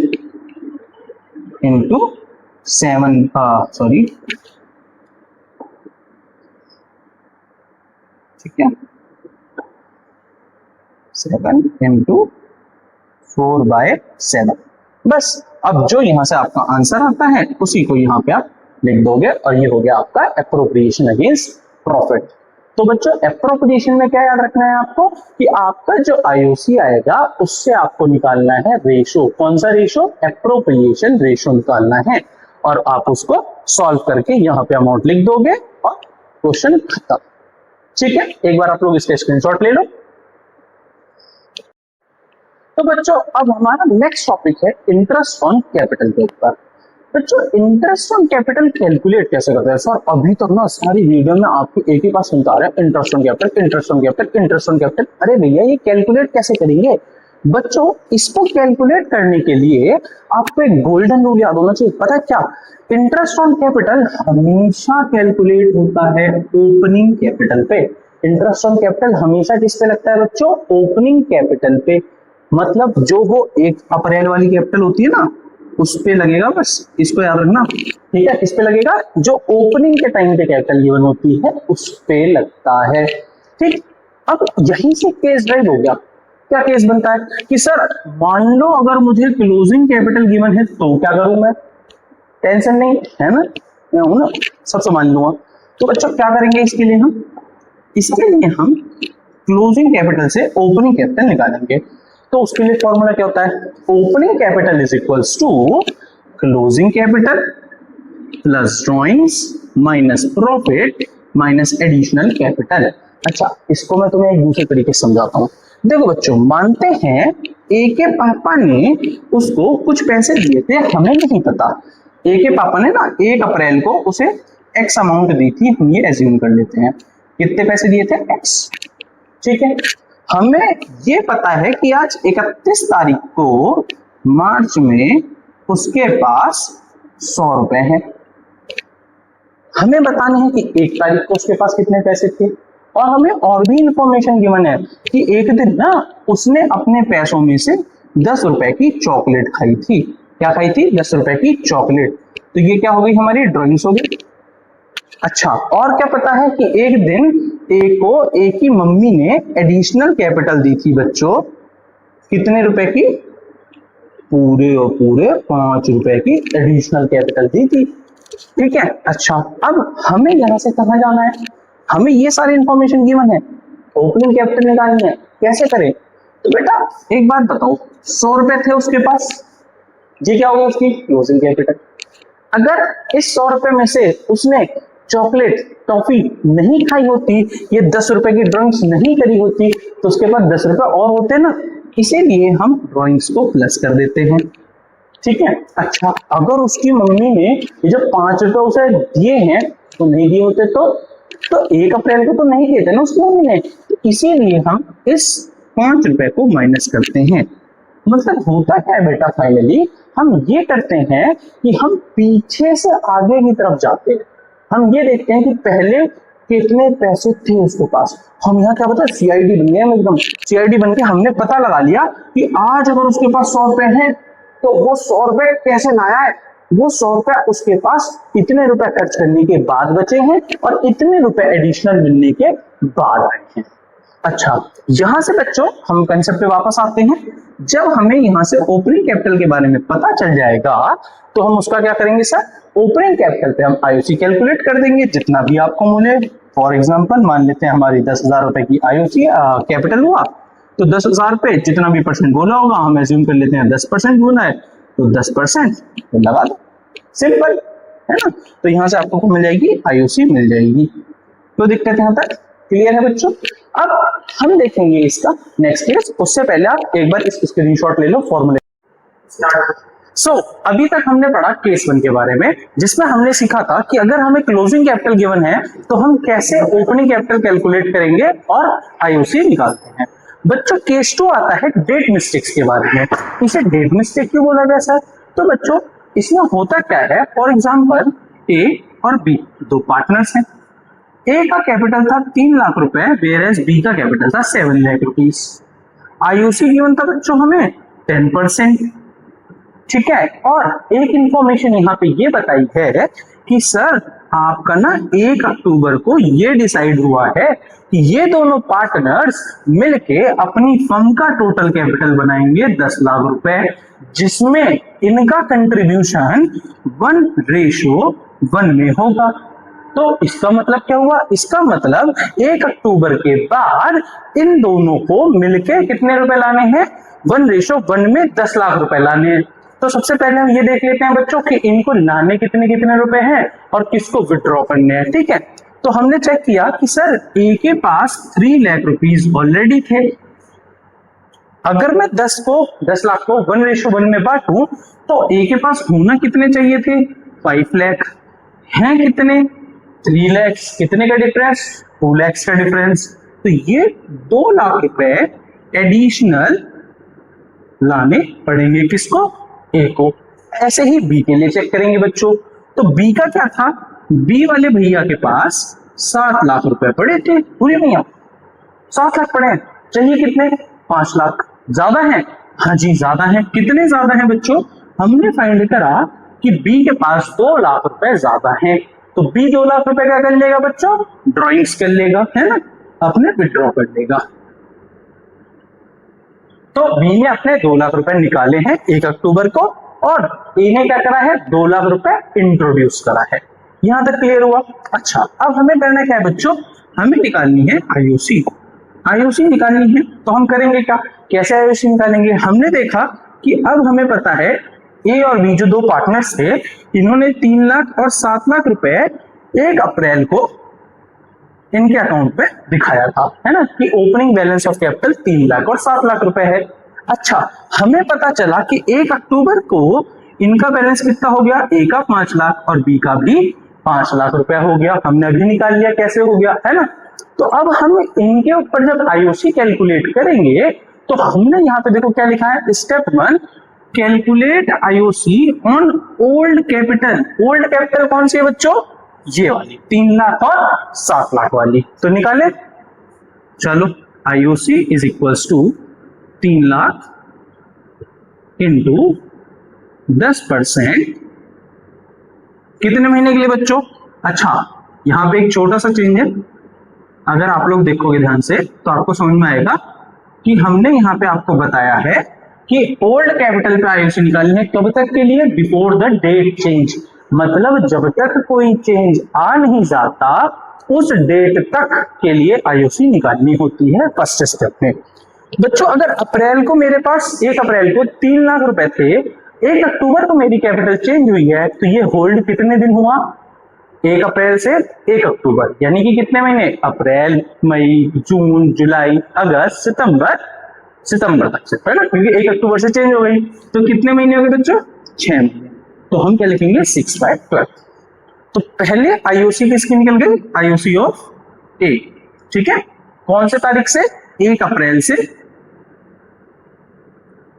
इंटू 7 ठीक है, 7 इंटू 4/7। बस अब जो यहां से आपका आंसर आता है उसी को यहां पे आप लिख दोगे और ये हो गया आपका एप्रोप्रिएशन अगेंस्ट प्रॉफिट। तो बच्चों एप्रोप्रिएशन में क्या याद रखना है आपको कि आपका जो आईओसी आएगा उससे आपको निकालना है रेशो। कौन सा रेशो, एप्रोप्रिएशन रेशो निकालना है और आप उसको सॉल्व करके यहाँ पे अमाउंट लिख दोगे और क्वेश्चन खत्म। ठीक है, एक बार आप लोग इसका स्क्रीनशॉट ले लो। तो बच्चों अब हमारा नेक्स्ट टॉपिक है इंटरेस्ट ऑन कैपिटल के ऊपर। बच्चों इंटरेस्ट ऑन कैपिटल कैलकुलेट कैसे करते हैं सर, अभी तक ना सारी वीडियो में आपको एक ही बात सुनता आ रहा है, interest on capital, interest on capital, interest on capital. अरे भैया ये कैलकुलेट कैसे करेंगे बच्चों, इसको कैलकुलेट करने के लिए आपको एक गोल्डन रूल याद होना चाहिए। पता है क्या, इंटरेस्ट ऑन कैपिटल हमेशा कैलकुलेट होता है ओपनिंग कैपिटल पे। इंटरेस्ट ऑन कैपिटल हमेशा किस पे लगता है बच्चों, ओपनिंग कैपिटल पे। मतलब जो वो 1 अप्रैल वाली कैपिटल होती है ना उस पे लगेगा, बस इसको याद रखना। ठीक है, किस पे लगेगा, जो ओपनिंग के टाइम पे कैपिटल गिवन होती है उस पे लगता है। ठीक, अब यहीं से केस ड्राइव हो गया। क्या केस बनता है कि सर मान लो अगर मुझे क्लोजिंग कैपिटल गिवन है तो क्या करूं मैं, टेंशन नहीं है ना, मैं हूं ना, सब संभाल लूंगा। तो बच्चों क्या करेंगे इसके लिए हम क्लोजिंग कैपिटल से ओपनिंग कैपिटल निकालेंगे। तो उसके लिए फॉर्मूला क्या होता है, opening capital is equals to closing capital plus drawings minus profit minus additional capital. अच्छा इसको मैं तुम्हें एक दूसरे तरीके से समझाता हूं। देखो बच्चों मानते हैं ए के पापा ने उसको कुछ पैसे दिए थे, हमें नहीं पता। ए के पापा ने ना 1 अप्रैल को उसे एक्स अमाउंट दी थी, हम ये एज्यूम कर लेते हैं। कितने पैसे दिए थे, एक्स। ठीक है, हमें ये पता है कि आज 31 तारीख को मार्च में उसके पास 100 रुपए हैं। हमें बताना है कि 1 तारीख को उसके पास कितने पैसे थे, और हमें और भी इंफॉर्मेशन गिवन है कि एक दिन ना उसने अपने पैसों में से 10 रुपए की चॉकलेट खाई थी। क्या खाई थी, 10 रुपए की चॉकलेट। तो ये क्या हो गई, हमारी ड्राइंग्स हो गई। अच्छा और क्या पता है कि एक दिन ए की मम्मी ने एडिशनल कैपिटल दी थी बच्चों, कितने रुपए की, पूरे और पूरे 5 रुपए की एडिशनल कैपिटल दी थी। ठीक है, अच्छा अब हमें यहां से कहां जाना है, हमें ये सारी इंफॉर्मेशन गिवन है, ओपनिंग कैपिटल निकालनी है। कैसे करें, तो बेटा एक बात बताओ, 100 रुपए थे उसके पास, ये क्या होगा उसकी क्लोजिंग कैपिटल। अगर इस 100 रुपए में से उसने चॉकलेट टॉफी नहीं खाई होती, ये 10 रुपए की ड्राइंग्स नहीं करी होती, तो उसके पास 10 रुपए और होते ना, इसीलिए हम ड्राइंग्स को प्लस कर देते हैं। ठीक है, अच्छा अगर उसकी मम्मी ने ये जो 5 रुपए उसे दिए हैं तो नहीं दिए होते तो 1 अप्रैल को तो नहीं दिए थे ना उसकी मम्मी ने, तो इसीलिए हम इस 5 रुपए को माइनस करते हैं। मतलब होता क्या है बेटा, फाइनली हम ये करते हैं कि हम पीछे से आगे की तरफ जाते हैं। हम ये देखते हैं कि पहले कितने पैसे थे उसके पास। हम यहाँ क्या पता है, सीआईडी बन गए हम एकदम। सीआईडी बन के हमने पता लगा लिया कि आज अगर उसके पास 100 रुपए हैं तो वो 100 रुपए कैसे लाया है, वो 100 रुपए उसके पास इतने रुपए खर्च करने के बाद बचे हैं और इतने रुपए एडिशनल मिलने के बाद आए हैं। अच्छा यहां से बच्चों हम कंसेप्ट पे वापस आते हैं। जब हमें यहां से ओपनिंग कैपिटल के बारे में पता चल जाएगा तो हम उसका क्या करेंगे सर, ओपनिंग कैपिटल पे हम आईओसी कैलकुलेट कर देंगे, जितना भी आपको मिले। फॉर एग्जांपल मान लेते हैं हमारी 10,000 रुपए की आईओसी कैपिटल हुआ, तो 10,000 पे जितना भी परसेंट बोला होगा हम एज्यूम कर लेते हैं 10% बोला है तो 10% तो लगा दो, सिंपल है ना। तो यहां से आपको मिल जाएगी आईओसी मिल जाएगी। तो दिक्कत यहां तक क्लियर है बच्चों। अब हम देखेंगे इसका नेक्स्ट केस, उससे पहले आप एक बार इस स्क्रीनशॉट ले लो फॉर्मूले। अभी तक हमने पढ़ा केस 1 के बारे में, जिसमें हमने सीखा था कि अगर हमें क्लोजिंग कैपिटल गिवन है तो हम कैसे ओपनिंग कैपिटल कैलकुलेट करेंगे और आईओसी निकालते हैं। बच्चों केस 2 आता है डेट मिस्टेक्स के बारे में। इसे डेट मिस्टेक क्यों बोला गया सर? तो बच्चों इसमें होता क्या है, फॉर एग्जाम्पल ए और बी दो पार्टनर्स हैं। ए का कैपिटल था 3 लाख रुपए, वेयरएज बी का कैपिटल था 7 लाख रुपीस। आईओसी गिवन था बच्चों हमें 10%, ठीक है। और एक इंफॉर्मेशन यहाँ पे ये बताई है कि सर आपका ना 1 अक्टूबर को ये डिसाइड हुआ है कि ये दोनों पार्टनर्स मिलके अपनी फर्म का टोटल कैपिटल बनाएंगे 10 लाख रुपए, जिसमें इनका कंट्रीब्यूशन 1:1 में होगा। तो इसका मतलब क्या हुआ? इसका मतलब 1 अक्टूबर के बाद इन दोनों को मिलके कितने रुपए लाने हैं? 1:1 में 10 लाख रुपए लाने हैं। तो सबसे पहले हम ये देख लेते हैं बच्चों कि इनको लाने कितने कितने रुपए हैं और किसको विड्रॉ करने हैं, ठीक है। तो हमने चेक किया कि सर ए के पास 3 लाख रुपीस ऑलरेडी थे। अगर मैं 10 लाख को 1:1 में बांटूं तो ए के पास होना कितने चाहिए थे? 5 लाख। हैं कितने? 3 लाख। कितने का डिफरेंस? 2 लाख का डिफरेंस। तो ये 2 लाख रुपए एडिशनल लाने पड़ेंगे किसको? ए को। ऐसे ही बी के लिए चेक करेंगे बच्चों। तो बी का क्या था? बी वाले भैया के पास 7 लाख रुपए पड़े थे। पूरे भैया 7 लाख पड़े हैं, चाहिए कितने? 5 लाख। ज्यादा है? हाँ जी ज्यादा है। कितने ज्यादा है बच्चों? हमने फाइंड करा कि बी के पास 2 लाख रुपए ज्यादा है। तो बी 2 लाख रुपए क्या कर लेगा बच्चों? ड्रॉइंग्स कर लेगा, है ना, अपने विड्रॉ कर लेगा। तो बी ने अपने 2 लाख रुपए निकाले हैं 1 अक्टूबर को और ए ने क्या करा है? 2 लाख रुपए इंट्रोड्यूस करा है। यहां तक क्लियर हुआ? अच्छा, अब हमें करना क्या है बच्चों? हमें निकालनी है आईओसी। आईओसी निकालनी है तो हम करेंगे क्या? कैसे आईओसी निकालेंगे? हमने देखा कि अब हमें पता है ए और बी जो दो पार्टनर्स थे, इन्होंने 3 लाख और 7 लाख रुपए 1 अप्रैल को इनके अकाउंट पे दिखाया था, है ना, कि opening balance of capital 3 lakh और 7 लाख रुपए है। अच्छा, हमें पता चला कि 1 अक्टूबर को इनका बैलेंस कितना हो गया? ए का 5 लाख और बी का भी 5 लाख रुपया हो गया। हमने अभी निकाल लिया कैसे हो गया, है ना। तो अब हम इनके ऊपर जब आईओसी कैलकुलेट करेंगे तो हमने यहाँ पे देखो क्या लिखा है? Step 1, calculate IOC on old capital. Old capital कौन सी है बच्चों? ये वाली 3 लाख और 7 लाख वाली। तो निकाले, चलो IOC is equals to 3 lakh into 10%। कितने महीने के लिए बच्चों? अच्छा, यहां पे एक छोटा सा चेंज है। अगर आप लोग देखोगे ध्यान से तो आपको समझ में आएगा कि हमने यहाँ पे आपको बताया है कि ओल्ड कैपिटल पे आईओसी निकालनी है कब तक के लिए? Before the date change. मतलब जब तक कोई चेंज आ नहीं जाता उस डेट तक के लिए आईओसी निकालनी होती है फर्स्ट स्टेप में। बच्चों अगर अप्रैल को मेरे पास 1 अप्रैल को 3 लाख रुपए थे, 1 अक्टूबर को मेरी कैपिटल चेंज हुई है, तो ये होल्ड कितने दिन हुआ? 1 अप्रैल से 1 अक्टूबर, यानी कि कितने महीने? अप्रैल, मई, जून, जुलाई, अगस्त, सितंबर तक से, है ना, क्योंकि 1 अक्टूबर से चेंज हो गई। तो कितने महीने हो गए बच्चों? 6 महीने। तो हम क्या लिखेंगे? 6 बाय 12। तो पहले आईओसी किसकी निकल गई? आईओसी ऑफ ए, ठीक है। कौन से तारीख से? 1 अप्रैल से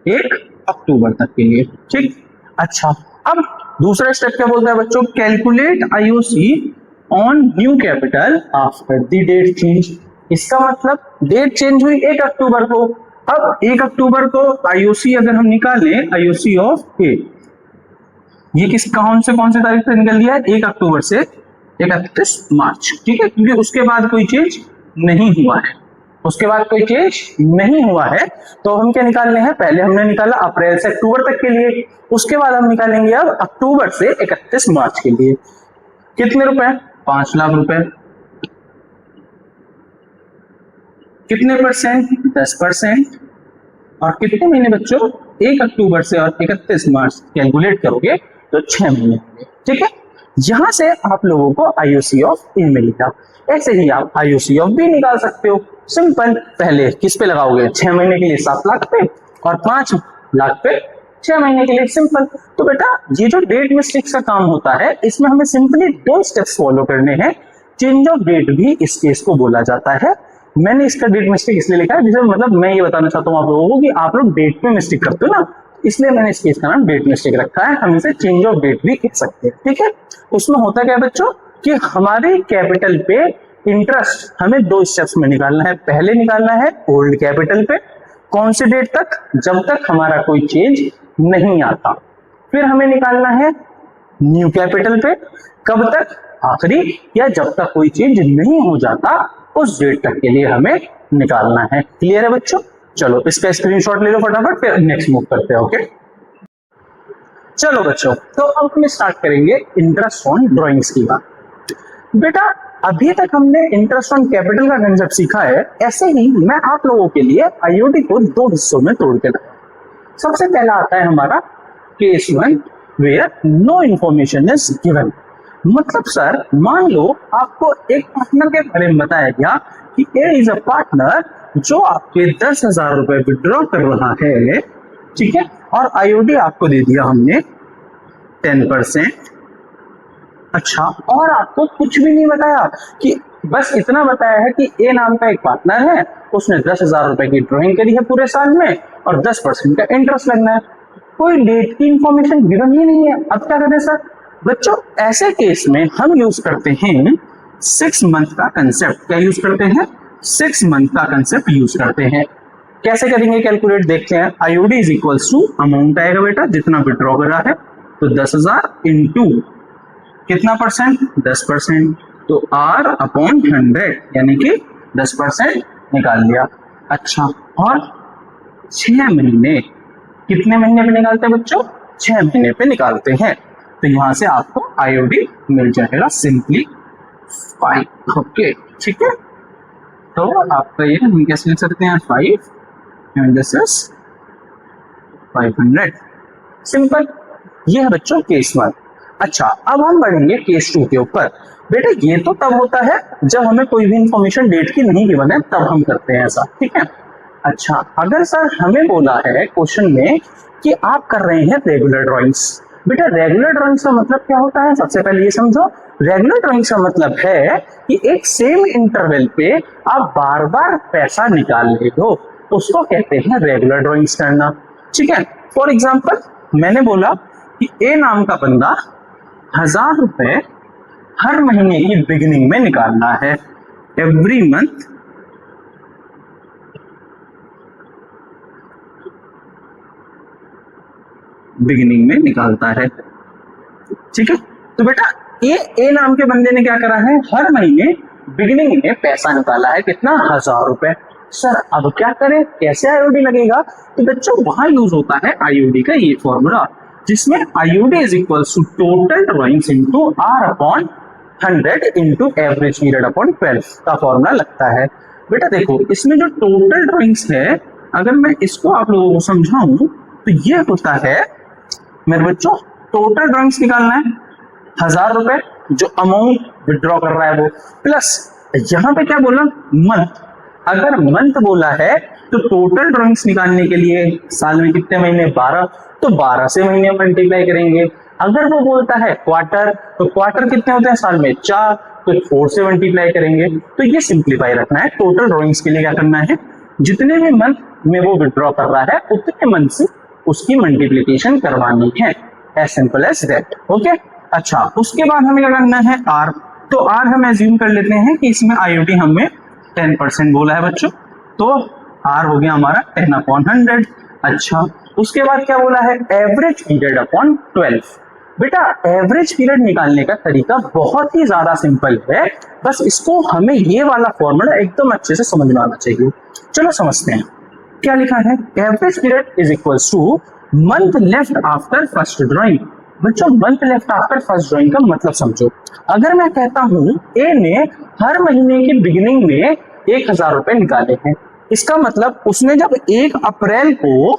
1 अक्टूबर तक के लिए, ठीक। अच्छा, अब दूसरा स्टेप क्या बोलता है बच्चों? Calculate IOC on new capital after the date change. इसका मतलब डेट चेंज हुई 1 अक्टूबर को। अब 1 अक्टूबर को आईओसी अगर हम निकालें, आईओसी ऑफ ए, ये कौन से तारीख से निकल गया है? 1 अक्टूबर से 31 मार्च, ठीक है, क्योंकि उसके बाद कोई चेंज नहीं हुआ है। उसके बाद कोई चेंज नहीं हुआ है तो हम क्या निकालने हैं? पहले हमने निकाला अप्रैल से अक्टूबर तक के लिए, उसके बाद हम निकालेंगे अब अक्टूबर से 31 मार्च के लिए। कितने रुपए? 5 लाख रुपए। कितने परसेंट? 10%। और कितने महीने बच्चों? 1 अक्टूबर से और 31 मार्च कैलकुलेट करोगे तो 6 महीने होंगे, ठीक है। यहां से आप लोगों को आईओसी ऑफ ए मिलेगा। ऐसे ही आप आईओसी ऑफ बी निकाल सकते हो। सिंपल, पहले किस पे लगाओगे? 6 महीने के लिए 7 लाख पे और 5 लाख पे 6 महीने के लिए, सिंपल। तो बेटा ये जो डेट मिस्टेक्स का काम होता है, इसमें हमें सिंपली 2 स्टेप्स फॉलो करने हैं। चेंज ऑफ डेट भी इस केस को बोला जाता है। मैंने इसका डेट मिस्टेक इसलिए लिखा है, जिसे मतलब मैं ये बताना चाहता हूँ आप लोगों को कि आप लोग डेट में मिस्टेक करते हो ना, इसलिए मैंने इस केस का नाम डेट मिस्टेक रखा है। हम इसे चेंज ऑफ डेट भी कह सकते हैं, ठीक है। उसमें होता क्या है बच्चों कि हमारे कैपिटल पे इंटरेस्ट हमें 2 स्टेप्स में निकालना है। पहले निकालना है ओल्ड कैपिटल पे, कौन से डेट तक, जब तक हमारा कोई चेंज नहीं आता। फिर हमें निकालना है न्यू कैपिटल पे, कब तक, आखिरी या जब तक कोई चेंज नहीं हो जाता उस डेट तक के लिए हमें निकालना है। क्लियर है बच्चों? चलो इसका स्क्रीनशॉट ले लो फटाफट, फिर नेक्स्ट मूव करते हैं। ओके चलो बच्चों, तो अब हम स्टार्ट करेंगे इंटरेस्ट ऑन ड्राइंग्स की बात। बेटा अभी तक हमने इंटरेस्ट ऑन कैपिटल का कंसेप्ट सीखा है, ऐसे ही मैं आप लोगों के लिए आईओडी को 2 हिस्सों में तोड़ के लाया। सबसे पहला आता है हमारा case 1 where no information is given. मतलब सर मान लो आपको एक पार्टनर के बारे में बताया गया कि ए इज अ पार्टनर जो आपके 10,000 रुपए विड्रॉ कर रहा है, ठीक है, और आईओडी आपको दे दिया हमने 10%। अच्छा, और आपको कुछ भी नहीं बताया कि बस इतना बताया है कि ए नाम का एक पार्टनर है, उसने 10,000 रुपए की ड्राइंग करी है पूरे साल में और 10% का इंटरेस्ट लगना है। कोई डेट की इंफॉर्मेशन गिवन ही नहीं है। अब क्या करें सर? बच्चों ऐसे केस में हम यूज करते हैं 6 मंथ का कंसेप्ट। क्या यूज करते हैं? 6 मंथ का कंसेप्ट यूज करते हैं। कैसे करेंगे कैलकुलेट, देखते हैं। IOD is equals to amount आएगा बेटा जितना विड्रॉ करा है, तो 10,000 इंटू कितना परसेंट, 10%, तो R अपॉन 100 यानी कि 10% निकाल लिया। अच्छा, और 6 महीने, कितने महीने पे निकालते हैं बच्चों? 6 महीने पे निकालते हैं। तो यहां से आपको आईओडी मिल जाएगा सिंपली 5। ओके ठीक है, तो आपका ये हम कैसे लिख सकते हैं 5 एंड दिस इज 500। सिंपल, ये है बच्चों केस 1। अच्छा, अब हम बढ़ेंगे केस 2 के ऊपर। बेटा ये तो तब होता है जब हमें कोई भी इंफॉर्मेशन डेट की नहीं गिवन है, तब हम करते हैं ऐसा, ठीक है। अच्छा, अगर सर हमें बोला है क्वेश्चन में कि आप कर रहे हैं रेगुलर ड्राइंग्स, बेटा रेगुलर ड्राइंग्स का मतलब क्या होता है? सबसे पहले ये समझो, रेगुलर ड्राइंग्स का मतलब है कि एक सेम इंटरवल पे आप बार बार पैसा निकाल रहे हो, उसको कहते हैं रेगुलर ड्राइंग्स करना, ठीक है। फॉर एग्जाम्पल मैंने बोला कि ए नाम का बंदा 1,000 रुपए हर महीने की बिगिनिंग में निकालना है, एवरी मंथ बिगिनिंग में निकालता है, ठीक है। तो बेटा ए नाम के बंदे ने क्या करा है, हर महीने बिगिनिंग में पैसा निकाला है, कितना, 1,000 रुपए। सर अब क्या करें, कैसे आईओडी लगेगा? तो बच्चों वहां यूज होता है आईओडी का ये फॉर्मूला, जिसमें IOD is equal to total drawings into R upon 100 into average period upon 12 का फॉर्मूला लगता है। बेटा देखो इसमें जो टोटल ड्राइंग्स है, अगर मैं इसको आप लोगों को समझाऊं तो ये होता है मेरे बच्चों, टोटल ड्राइंग्स निकालना है 1,000 रुपए जो अमाउंट विड्रॉ कर रहा है वो, प्लस यहां पे क्या बोला, मंथ। अगर मंथ बोला है तो टोटल ड्राइंग्स निकालने के लिए साल में कितने महीने, 12, तो 12 से महीने मल्टीप्लाई करेंगे। अगर वो बोलता है क्वार्टर, तो क्वार्टर कितने होते हैं साल में, 4, तो 4 से मल्टीप्लाई करेंगे। तो ये सिंप्लीफाई रखना है। टोटल ड्राइंग्स के लिए क्या करना है, जितने भी मंथ में वो विड्रॉ कर रहा है उतने मंथ से उसकी मल्टीप्लीकेशन करवानी है, as simple as that. Okay, अच्छा उसके बाद हमें क्या करना है, R। तो R हम एज्यूम कर लेते हैं कि इसमें आईओडी हमें 10% बोला है बच्चों, तो R हो गया हमारा 10 अपॉन 100। अच्छा, उसके बाद क्या बोला है, एवरेज पीरियड अपॉन 12। बेटा एवरेज पीरियड निकालने का तरीका बहुत ही ज्यादा सिंपल है, बस इसको हमें ये वाला फॉर्मूला एकदम अच्छे से समझ में आना चाहिए। चलो समझते हैं क्या लिखा है, average period is equal to month left after first drawing. बच्चों month left after first drawing का मतलब समझो, अगर मैं कहता हूं ए ने हर महीने की बिगिनिंग में 1,000 रुपए निकाले हैं, इसका मतलब उसने जब 1 अप्रैल को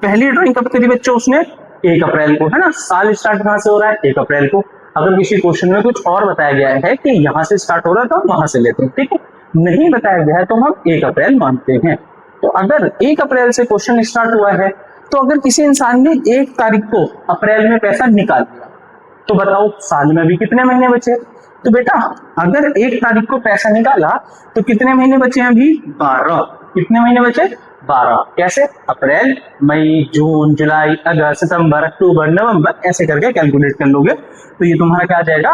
पहली ड्राइंग कब करी बच्चों, उसने 1 अप्रैल को, है ना। साल स्टार्ट कहां से हो रहा है, 1 अप्रैल को। अगर किसी क्वेश्चन में कुछ और बताया गया है कि यहां से स्टार्ट हो रहा था, वहां से लेते हैं, ठीक है। नहीं बताया गया है तो हम 1 अप्रैल मानते हैं। तो अगर 1 अप्रैल से क्वेश्चन स्टार्ट हुआ है तो अगर किसी इंसान ने 1 तारीख को अप्रैल में पैसा निकाल लिया, तो बताओ साल में भी कितने महीने बचे? तो बेटा अगर 1 तारीख को पैसा निकाला तो कितने महीने बचे हैं अभी? 12। कितने महीने बचे? 12। कैसे? अप्रैल, मई, जून, जुलाई, अगस्त, सितंबर, अक्टूबर, नवंबर, ऐसे करके कैलकुलेट कर लोगे तो ये तुम्हारा क्या आ जाएगा?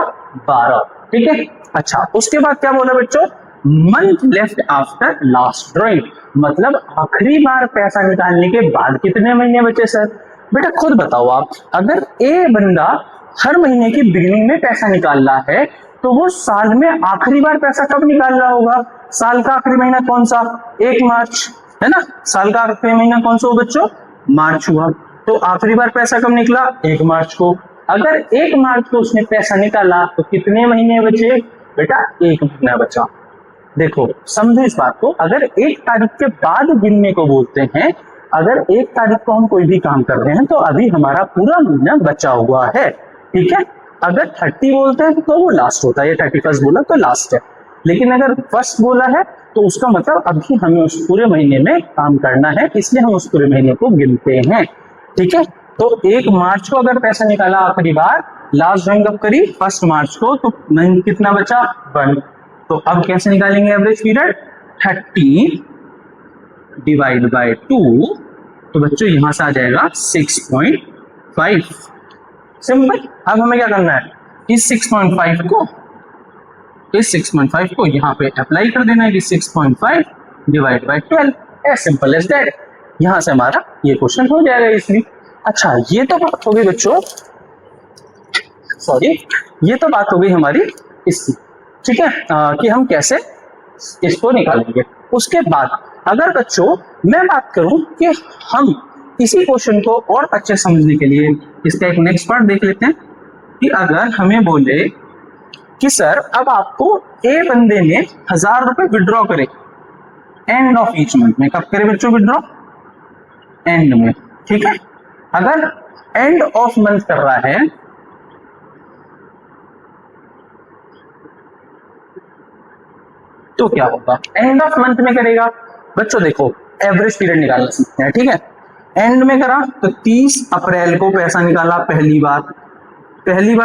12। ठीक है। अच्छा, उसके बाद क्या बोला बच्चों? Month left after last drawing, मतलब आखिरी बार पैसा निकालने के बाद कितने महीने बचे सर? बेटा खुद बताओ आप, अगर ए बंदा हर महीने की बिगिनिंग में पैसा निकाल रहा है तो वो साल में आखिरी बार पैसा कब निकाल रहा होगा? साल का आखिरी महीना कौन सा? 1 मार्च, है ना? साल का आखिरी महीना कौन सा हुआ बच्चों? मार्च हुआ। तो आखिरी बार पैसा कब निकला? 1 मार्च को। अगर 1 मार्च को उसने पैसा निकाला तो कितने महीने बचे? बेटा 1 महीना बचा। देखो समझो इस बात को, अगर 1 तारीख के बाद गिनने को बोलते हैं, अगर 1 तारीख को हम कोई भी काम कर रहे हैं तो अभी हमारा पूरा महीना बचा हुआ है। ठीक है। अगर 30 बोलते हैं तो वो लास्ट होता है, या 31 बोला तो लास्ट है, लेकिन अगर फर्स्ट बोला है तो उसका मतलब अभी हमें उस पूरे महीने में काम करना है, इसलिए हम उस पूरे महीने को गिनते हैं। ठीक है। तो 1 मार्च को अगर पैसा निकाला आखिरी बार, लास्ट ड्रॉइंग कब करी? 1 मार्च को, तो महीने कितना बचा? 1। तो अब कैसे निकालेंगे एवरेज पीरियड? 30 डिवाइड बाय 2, तो बच्चों यहां से आ जाएगा 6.5। सिंपल। अब हमें क्या करना है? इस 6.5 को यहाँ पे अप्लाई कर देना है कि 6.5 divide by 12, as simple as that. यहां से हमारा ये क्वेश्चन हो जाएगा इसलिए। अच्छा, ये तो बात हो गई बच्चों, सॉरी, ये तो बात हो गई हमारी इसकी। ठीक है, कि हम कैसे इसको निकालेंगे। उसके बाद अगर बच्चों मैं बात करूं कि हम इसी क्वेश्चन को और अच्छे समझने के लिए इसका एक नेक्स्ट पार्ट देख लेते हैं कि अगर हमें बोले कि सर अब आपको ए बंदे ने 1000 रुपए विड्रॉ करे एंड ऑफ ईच मंथ में। कब करे बच्चों विड्रॉ? एंड में। ठीक है। अगर एंड ऑफ मंथ कर रहा है तो क्या होगा? एंड ऑफ मंथ में करेगा बच्चों, देखो एवरेज पीरियड निकालना सीखते हैं। ठीक है। एंड में करा तो 30 अप्रैल को पैसा निकाला पहली बार।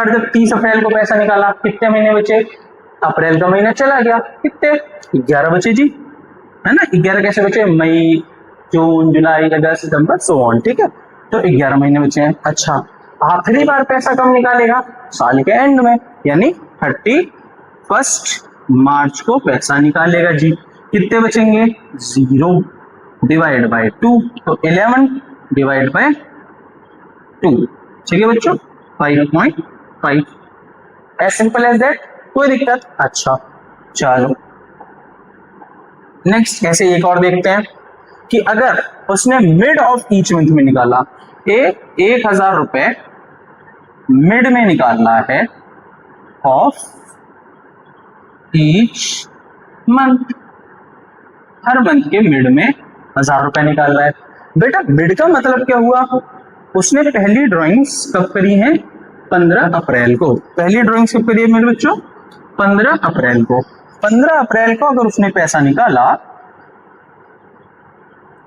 जब 30 अप्रैल को पैसा निकाला, कितने महीने बचे? अप्रैल का महीना चला गया, कितने? 11 बचे जी, है ना? 11 कैसे बचे? मई, जून, जुलाई, अगस्त, सितंबर, सो ऑन। ठीक है। तो 11 महीने बचे हैं। अच्छा, आखिरी बार पैसा कब निकालेगा? साल के एंड में, यानी 31 मार्च को पैसा निकालेगा जी। कितने बचेंगे? 0 डिवाइड बाय 2, तो 11 डिवाइड बाय 2। ठीक है बच्चों, 5.5, एज सिंपल एज दैट। कोई दिक्कत? अच्छा चलो नेक्स्ट ऐसे एक और देखते हैं कि अगर उसने मिड ऑफ ईच मंथ में निकाला, 1000 रुपए मिड में निकालना है of each month, her month के मिड में 1000 रुपए निकालना है। बेटा मिड का मतलब क्या हुआ? उसने पहली ड्राइंग्स कब करी है? 15 अप्रैल को। पहली ड्राइंग्स कब करी है मेरे बच्चों? 15 अप्रैल को। 15 अप्रैल को अगर उसने पैसा निकाला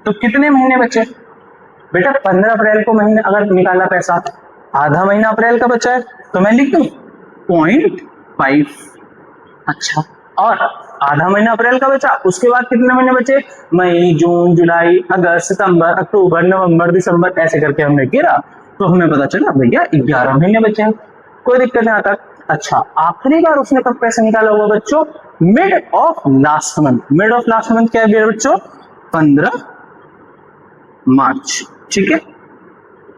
तो कितने महीने बचे? बेटा 15 अप्रैल को महीने अगर निकाला पैसा, आधा महीना अप्रैल का बचा है, तो मैं लिख दूं 0.5। अच्छा, और आधा महीना अप्रैल का बचा, उसके बाद कितने महीने बचे? मई, जून, जुलाई, अगस्त, सितंबर, अक्टूबर, नवंबर, दिसंबर, ऐसे करके हमने गिरा तो हमें पता चला भैया 11 महीने बचे हैं। कोई दिक्कत नहीं आता। अच्छा, आखिरी बार उसने कब पैसा निकाला हुआ बच्चों? Mid of last month. Mid of last month क्या है बच्चों? 15 मार्च। ठीक है,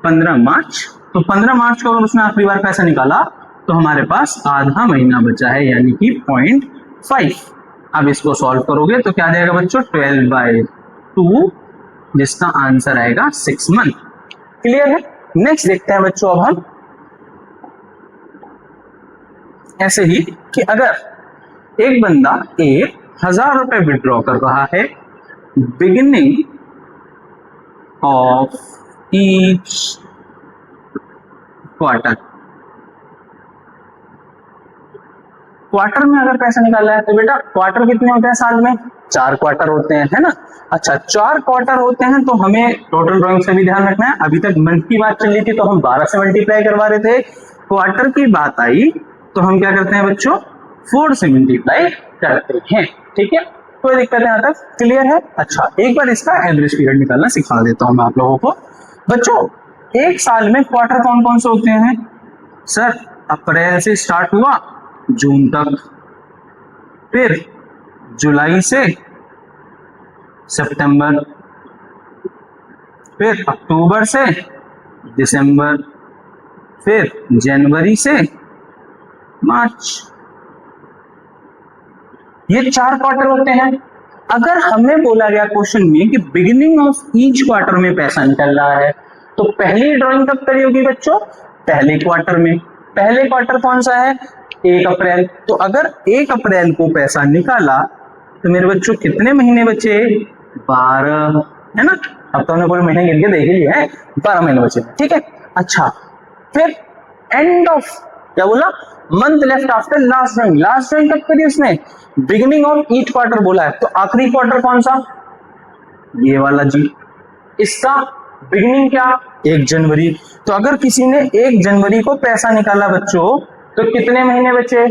15 मार्च। तो 15 मार्च को अगर उसने आखिरी बार पैसा निकाला तो हमारे पास आधा महीना बचा है, यानी कि 0.5। अब इसको सॉल्व करोगे तो क्या आ जाएगा बच्चों? 12/2, जिसका आंसर आएगा 6 मंथ। क्लियर है? नेक्स्ट देखते हैं बच्चों अब हम ऐसे ही कि अगर एक बंदा 1000 रुपए विड्रॉ कर रहा है beginning of each quarter, quarter में अगर पैसा निकालना है तो बेटा क्वार्टर कितने होते हैं साल में? 4 क्वार्टर होते हैं, है ना। अच्छा 4 क्वार्टर होते हैं तो हमें टोटल ड्राइंग से भी ध्यान रखना है। अभी तक मंथ की बात चल रही थी तो हम 12 से मल्टीप्लाई करवा रहे थे, क्वार्टर की बात आई तो हम क्या करते हैं बच्चों? 4 से मल्टीप्लाई करते हैं, ठीक है। कोई दिक्कत है यहाँ तक? क्लियर है? अच्छा एक बार इसका एवरेज पीरियड निकालना सिखा देता हूं मैं आप लोगों को। बच्चों एक साल में क्वार्टर कौन कौन से होते हैं? सर अप्रैल से स्टार्ट हुआ जून तक, फिर जुलाई से सितंबर, फिर अक्टूबर से दिसंबर, फिर जनवरी से मार्च। ये 4 क्वार्टर होते हैं। अगर हमें बोला गया क्वेश्चन में कि बिगिनिंग ऑफ ईच क्वार्टर में पैसा निकल रहा है तो पहली ड्राइंग कब करी होगी बच्चों? पहले क्वार्टर में। पहले क्वार्टर कौन सा है? 1 अप्रैल। तो अगर 1 अप्रैल को पैसा निकाला तो मेरे बच्चों कितने महीने बचे? 12, है ना। अब तो हमने पूरे महीने गिन के देख ही लिया है, 12 महीने बचे, ठीक है। अच्छा फिर एंड ऑफ, क्या बोला? Month left after last drawing. Last drawing कब करी उसने? बिगिनिंग ऑफ ईच क्वार्टर बोला है, तो आखिरी क्वार्टर कौन सा? ये वाला जी। इसका बिगिनिंग क्या? 1 जनवरी। तो अगर किसी ने 1 जनवरी को पैसा निकाला बच्चों तो कितने महीने बचे?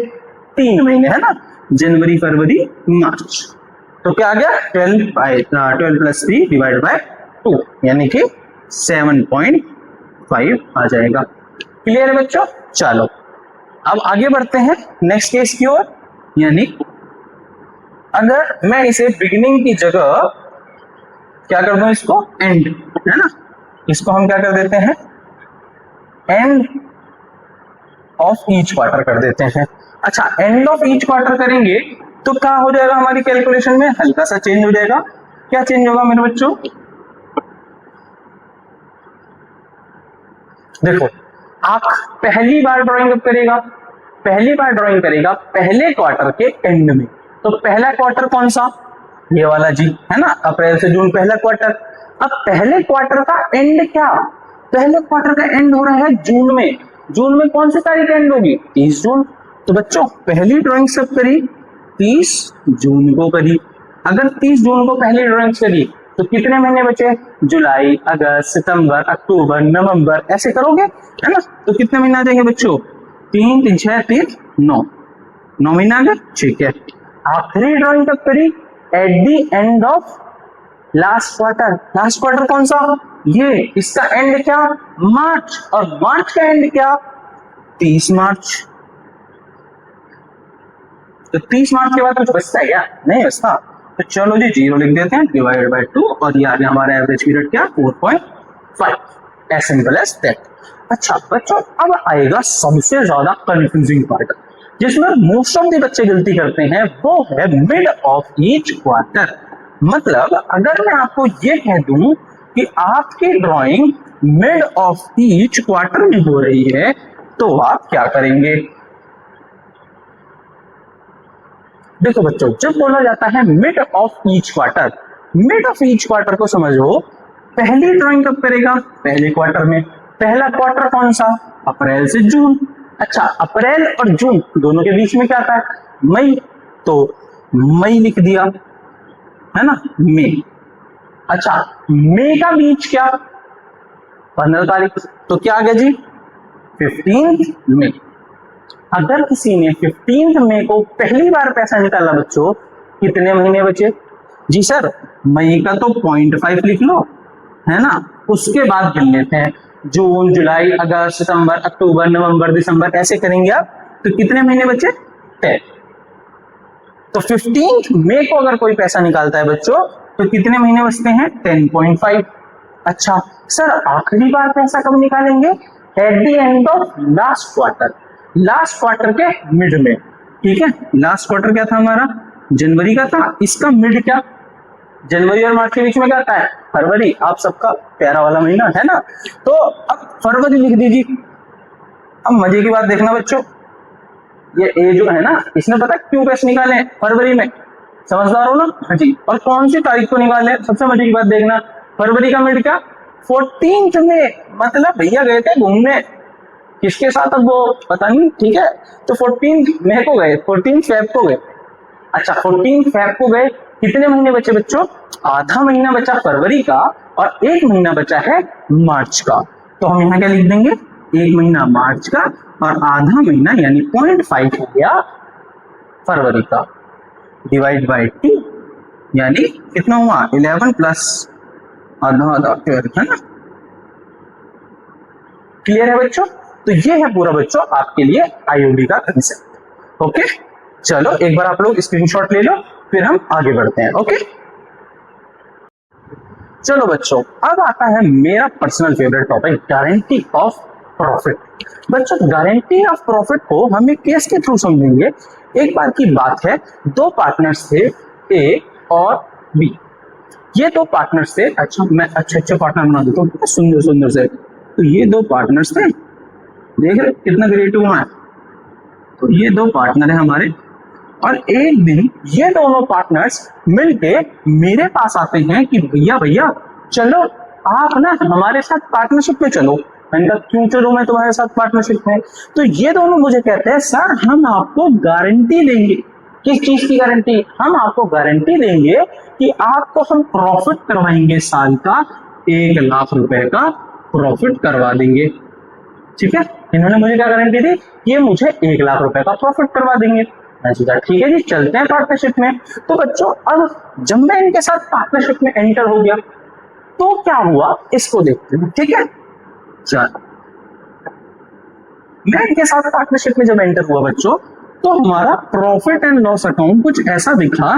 3 महीने, है ना। जनवरी फरवरी मार्च। तो क्या आ गया? 12 प्लस 3 डिवाइड बाय 2 यानी कि 7.5 आ जाएगा। क्लियर है बच्चों? चलो अब आगे बढ़ते हैं नेक्स्ट केस की ओर। यानी अगर मैं इसे बिगिनिंग की जगह क्या कर दूं? इसको एंड, है ना। इसको हम क्या कर देते हैं? एंड ऑफ ईच क्वार्टर कर देते हैं। अच्छा एंड ऑफ ईच क्वार्टर करेंगे तो क्या हो जाएगा? हमारी कैलकुलेशन में हल्का सा चेंज हो जाएगा। क्या चेंज होगा मेरे बच्चों? देखो आप पहली बार ड्राइंग कब करेगा? पहली बार ड्राइंग करेगा पहले क्वार्टर के एंड में। तो पहला क्वार्टर कौन सा? ये वाला जी, है ना। अप्रैल से जून पहला क्वार्टर। अब पहले क्वार्टर का एंड क्या? पहले क्वार्टर का एंड हो रहा है जून में। जून में कौन सी तारीख एंड होगी? 30 जून। तो बच्चों पहली ड्राइंग कब करी? 30 जून को करी। अगर 30 जून को पहली ड्राइंग करी तो कितने महीने बचे? जुलाई, अगस्त, सितंबर, अक्टूबर, नवंबर, ऐसे करोगे, है ना। तो कितने महीने आ जाएंगे बच्चों? 3 3 6 3 9 महीने आ गए, ठीक है। आखिरी ड्राइंग कब करी? At the end of last quarter. Last quarter कौन सा? ये। इसका एंड क्या? मार्च। और मार्च का एंड क्या? 30 मार्च। तो 30 मार्च के बाद कुछ बचता है क्या? नहीं बचता। तो चलो जी 0 लिख देते हैं, डिवाइडेड बाय 2, और ये आ गया हमारा एवरेज पीरियड क्या? 4.5। As simple as that. अच्छा बच्चों अब आएगा सबसे ज्यादा कंफ्यूजिंग पार्ट, जिसमें मोस्ट ऑफ द बच्चे गलती करते हैं, वो है मिड ऑफ ईच क्वार्टर। मतलब अगर मैं आपको ये कह दूं कि आपकी drawing mid of each quarter में हो रही है तो आप क्या करेंगे? देखो बच्चों जब बोला जाता है mid of each quarter, mid of each quarter को समझो, पहली ड्राइंग कब करेगा? पहले क्वार्टर में। पहला क्वार्टर कौन सा? अप्रैल से जून। अच्छा अप्रैल और जून दोनों के बीच में क्या आता है? मई। तो मई लिख दिया, है ना, मई। अच्छा मई का बीच क्या? 15 तारीख। तो क्या आ गया जी? 15 मई। अगर किसी ने 15 मई को पहली बार पैसा निकाला बच्चों, कितने महीने बचे? जी सर मई का तो 0.5 लिख लो, है ना। उसके बाद गिन लेते हैं जून, जुलाई, अगस्त, सितंबर, अक्टूबर, नवंबर, दिसंबर, ऐसे करेंगे आप। तो कितने महीने बचे? 10। तो 15 मई को अगर कोई पैसा निकालता है बच्चों तो कितने महीने बचते हैं? 10.5। अच्छा सर आखिरी बार पैसा कब निकालेंगे? At the end of last quarter. Last quarter के मिड में, ठीक है। लास्ट क्वार्टर क्या था हमारा? जनवरी का था। इसका मिड क्या? जनवरी और मार्च के बीच में क्या आता है? फरवरी। आप सबका प्यारा वाला महीना, है ना। तो अब फरवरी लिख दीजिए। अब मजे की बात देखना बच्चों, ये जो है ना, इसने पता क्यों पैसे निकाले? फरवरी में। समझदार हो ना? हाँ जी। और कौन सी तारीख को निकाले? सबसे मजे की बात देखना, फरवरी का मिड क्या? 14 में। मतलब भैया गए थे घूमने, किसके साथ, अब वो पता नहीं, ठीक है। तो 14 मई को गए, 14 फेब को गए। अच्छा 14 फेब को गए, कितने महीने बचे बच्चों, आधा महीना बचा फरवरी का और 1 महीना बचा है मार्च का। तो हम यहाँ क्या लिख देंगे, 1 महीना मार्च का और आधा महीना यानी 0.5 हो गया फरवरी का, डिवाइड बाई 2 यानी कितना हुआ 11 प्लस आधा आधा 12, है ना। क्लियर है बच्चों। तो ये है पूरा बच्चों आपके लिए आईओडी का कंसेप्ट। ओके चलो एक बार आप लोग स्क्रीनशॉट ले लो, फिर हम आगे बढ़ते हैं। ओके चलो बच्चों, अब आता है मेरा personal favourite topic, guarantee of profit. बच्चों गारंटी ऑफ प्रॉफिट को हम एक केस के थ्रू समझेंगे। एक बार की बात है, दो पार्टनर्स थे ए और बी। ये दो पार्टनर्स थे, अच्छा मैं अच्छे पार्टनर बना देता हूँ सुंदर सुंदर से। तो ये दो पार्टनर्स थे, देख रहे कितना क्रिएटिव हुआ है। तो ये दो पार्टनर है हमारे, और एक दिन ये दोनों पार्टनर्स मिलके मेरे पास आते हैं कि भैया भैया चलो आप ना हमारे साथ पार्टनरशिप में चलो। मैंने कहा क्यों चलो मैं तुम्हारे साथ पार्टनरशिप में। तो ये दोनों मुझे कहते हैं सर हम आपको गारंटी देंगे। किस चीज की गारंटी, हम आपको गारंटी देंगे कि आपको हम प्रॉफिट करवाएंगे, साल का 1 लाख रुपए का प्रॉफिट करवा देंगे। ठीक है, इन्होंने मुझे क्या गारंटी दी, ये मुझे 1 लाख रुपए का प्रॉफिट करवा देंगे। मैं सोचा ठीक है जी चलते हैं पार्टनरशिप में। तो बच्चों अब जब मैं इनके साथ पार्टनरशिप में एंटर हो गया तो क्या हुआ इसको देखते हैं। ठीक है चलो, मैं इनके साथ पार्टनरशिप में जब एंटर हुआ बच्चों, तो हमारा प्रॉफिट एंड लॉस अकाउंट कुछ ऐसा दिखा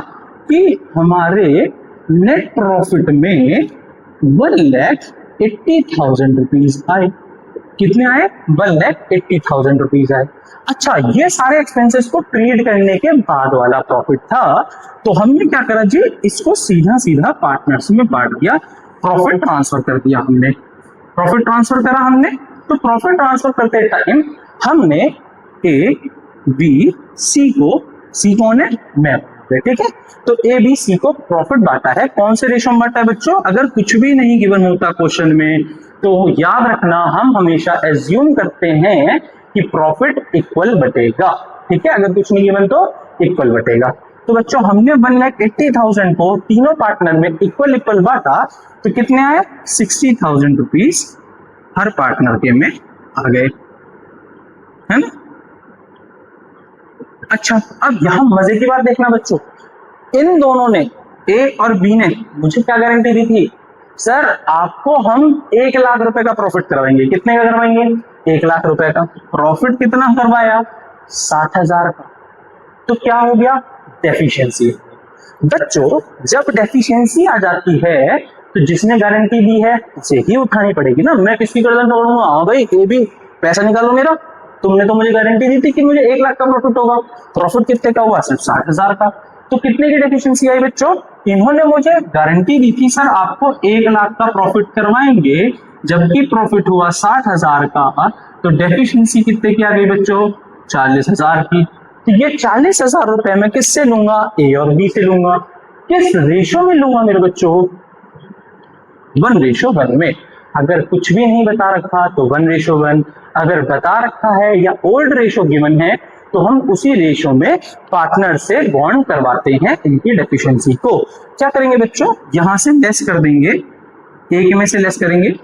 कि हमारे नेट प्रॉफिट में 1,80,000 रुपीज आए। कितने आए, 1,80,000 रुपीज आए। अच्छा ये सारे एक्सपेंसेस को ट्रेड करने के बाद वाला प्रॉफिट था। तो हमने क्या करा जी, इसको सीधा सीधा पार्टनर्स में बांट दिया, प्रॉफिट ट्रांसफर कर दिया हमने। प्रॉफिट ट्रांसफर करा हमने, तो प्रॉफिट ट्रांसफर करते टाइम हमने ए बी सी को, सी कौन है मैं, ठीक है। तो ए बी सी को प्रॉफिट बांटा है। कौन से रेशो में बांटा है बच्चों, अगर कुछ भी नहीं गिवन होता क्वेश्चन में तो याद रखना हम हमेशा एज्यूम करते हैं कि प्रॉफिट इक्वल बटेगा। ठीक है, अगर कुछ नहीं गिवन तो इक्वल बटेगा। तो बच्चों हमने 1,80,000 को तीनों पार्टनर में इक्वल इक्वल बांटा, तो कितने आए 60,000 रुपीज हर पार्टनर के में आ गए, है ना। अच्छा अब यहां मजे की बात देखना बच्चों, इन दोनों ने ए और बी ने मुझे क्या गारंटी दी थी, सर आपको हम 1 लाख रुपए का प्रॉफिट करवाएंगे। कितने का करवाएंगे, 1 लाख रुपए का। प्रॉफिट कितना करवाया, 60,000 का। तो क्या हो गया, डेफिशिएंसी। बच्चों जब डेफिशिएंसी आ जाती है तो जिसने गारंटी दी है उसे ही उठानी पड़ेगी ना। मैं किसकी गर्दन पकड़ूंगा, हाँ भाई ये भी पैसा निकालो मेरा, तुमने तो मुझे गारंटी दी थी कि मुझे 1 लाख का प्रॉफिट होगा। प्रॉफिट कितने का हुआ, सिर्फ 60,000 का। तो कितने की डेफिशिएंसी आई बच्चों, इन्होंने मुझे गारंटी दी थी सर आपको 1 लाख का प्रॉफिट करवाएंगे, जबकि प्रॉफिट हुआ 60,000 का। तो डेफिशिएंसी कितने की आ गई बच्चों, 40,000 की। तो ये 40,000 रुपए मैं किससे लूंगा, ए और बी से लूंगा। किस रेशो में लूंगा मेरे बच्चों, 1:1 में। अगर कुछ भी नहीं बता रखा तो 1:1, अगर बता रखा है या ओल्ड रेशो गिवन है तो हम उसी रेशो में पार्टनर से बॉन्ड करवाते हैं इनकी डेफिशिएंसी को। क्या करेंगे बच्चों, यहां से लेस कर देंगे, एक में से लेस करेंगे।